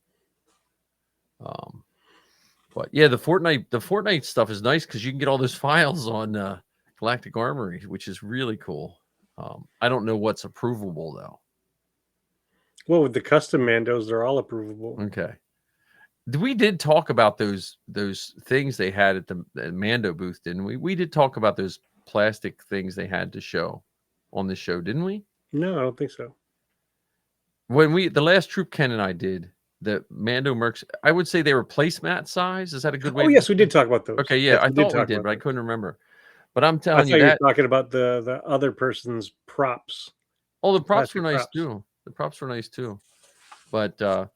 But yeah, the Fortnite stuff is nice because you can get all those files on Galactic Armory, which is really cool. I don't know what's approvable though. Well, with the custom Mandos, they're all approvable. Okay. We did talk about those things they had at the Mando booth, didn't we? We did talk about those plastic things they had to show on the show, didn't we? No, I don't think so. When the last troop Ken and I did, the Mando mercs, I would say they were placemat size. Is that a good way? Oh, yes, we did talk about those. Okay, yeah, Yes, I thought we talk did, about but I those. couldn't remember. But I'm I telling thought you you that. were talking about the other person's props. Oh, the props were plastic nice props. too. The props were nice too. But I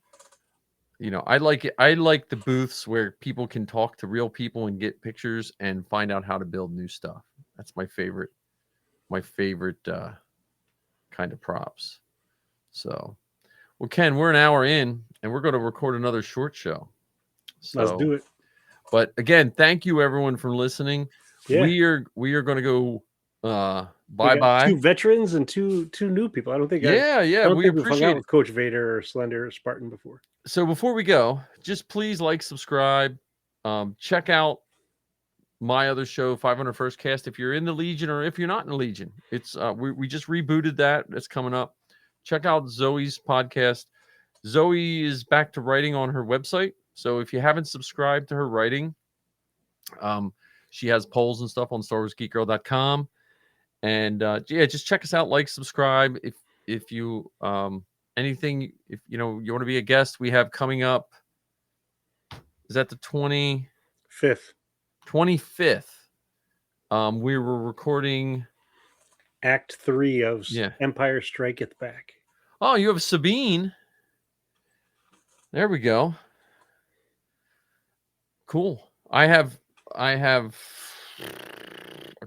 like it. I like the booths where people can talk to real people and get pictures and find out how to build new stuff. That's my favorite kind of props. So, well, Ken, we're an hour in and we're going to record another short show. So, Let's do it. But again, thank you everyone for listening. Yeah. We are going to go We got bye-bye. 2 veterans and two new people. I don't think Yeah, I don't we think we've hung appreciate out it. with Coach Vader or Slender Spartan before. So before we go, just please like, subscribe, check out my other show, 500 First Cast. If you're in the Legion or if you're not in the Legion, it's we just rebooted that. That's coming up. Check out Zoe's podcast. Zoe is back to writing on her website. So if you haven't subscribed to her writing, she has polls and stuff on StarWarsGeekGirl.com. And yeah, just check us out, like, subscribe. If you anything, if you want to be a guest, we have coming up. Is that the 5th 25th? We were recording Act 3 of Yeah. Empire Striketh Back. Oh, you have Sabine. There we go. Cool. I have a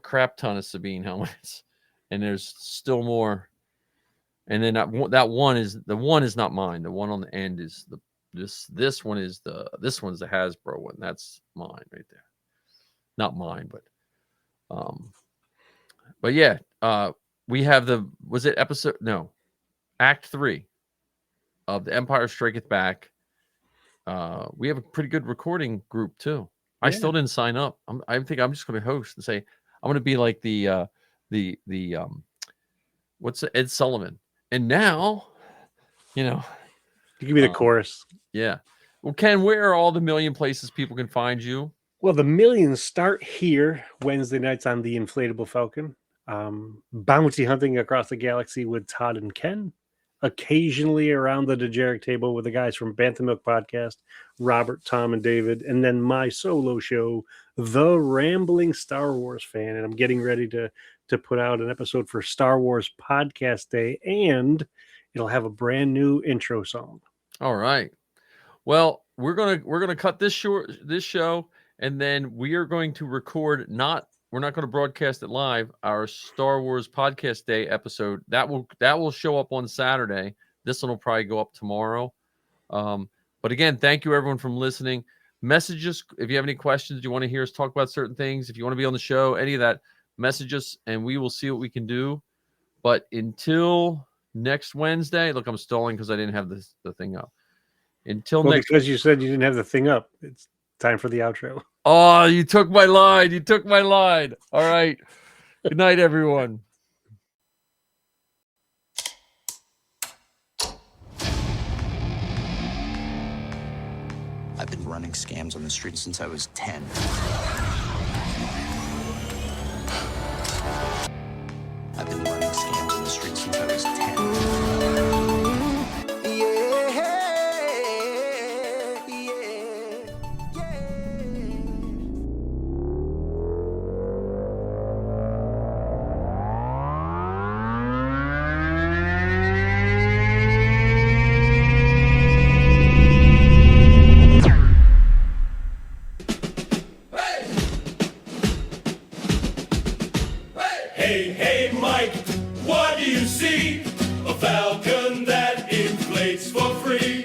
crap ton of Sabine helmets, and there's still more. And then that one is not mine. The one on the end is this one's the Hasbro one. That's mine right there. Not mine, but yeah, we have Act 3 of The Empire Striketh Back. We have a pretty good recording group too. I still didn't sign up. I think I'm just going to host and say I'm going to be like the what's Ed Sullivan. And now, You give me the chorus. Yeah. Well, Ken, where are all the million places people can find you? Well, the millions start here Wednesday nights on the Inflatable Falcon. Bounty hunting across the galaxy with Todd and Ken. Occasionally around the Dejeric table with the guys from Bantam Milk Podcast, Robert, Tom, and David. And then my solo show, The Rambling Star Wars Fan. And I'm getting ready to put out an episode for Star Wars Podcast Day. And it'll have a brand new intro song. All right. Well, we're gonna cut this show, and then we are going to record. We're not going to broadcast it live. Our Star Wars Podcast Day episode that will show up on Saturday. This one will probably go up tomorrow. But again, thank you everyone from listening. Message us if you have any questions. You want to hear us talk about certain things. If you want to be on the show, any of that, message us and we will see what we can do. But until next Wednesday, look, I'm stalling because I didn't have the thing up. Until next, because you said you didn't have the thing up, it's time for the outro. oh, you took my line. You took my line. All right. Good night, everyone. I've been running scams on the street since I was 10. I've been running scams on the street since I was 10. Hey, hey, Mike, what do you see? A falcon that inflates for free.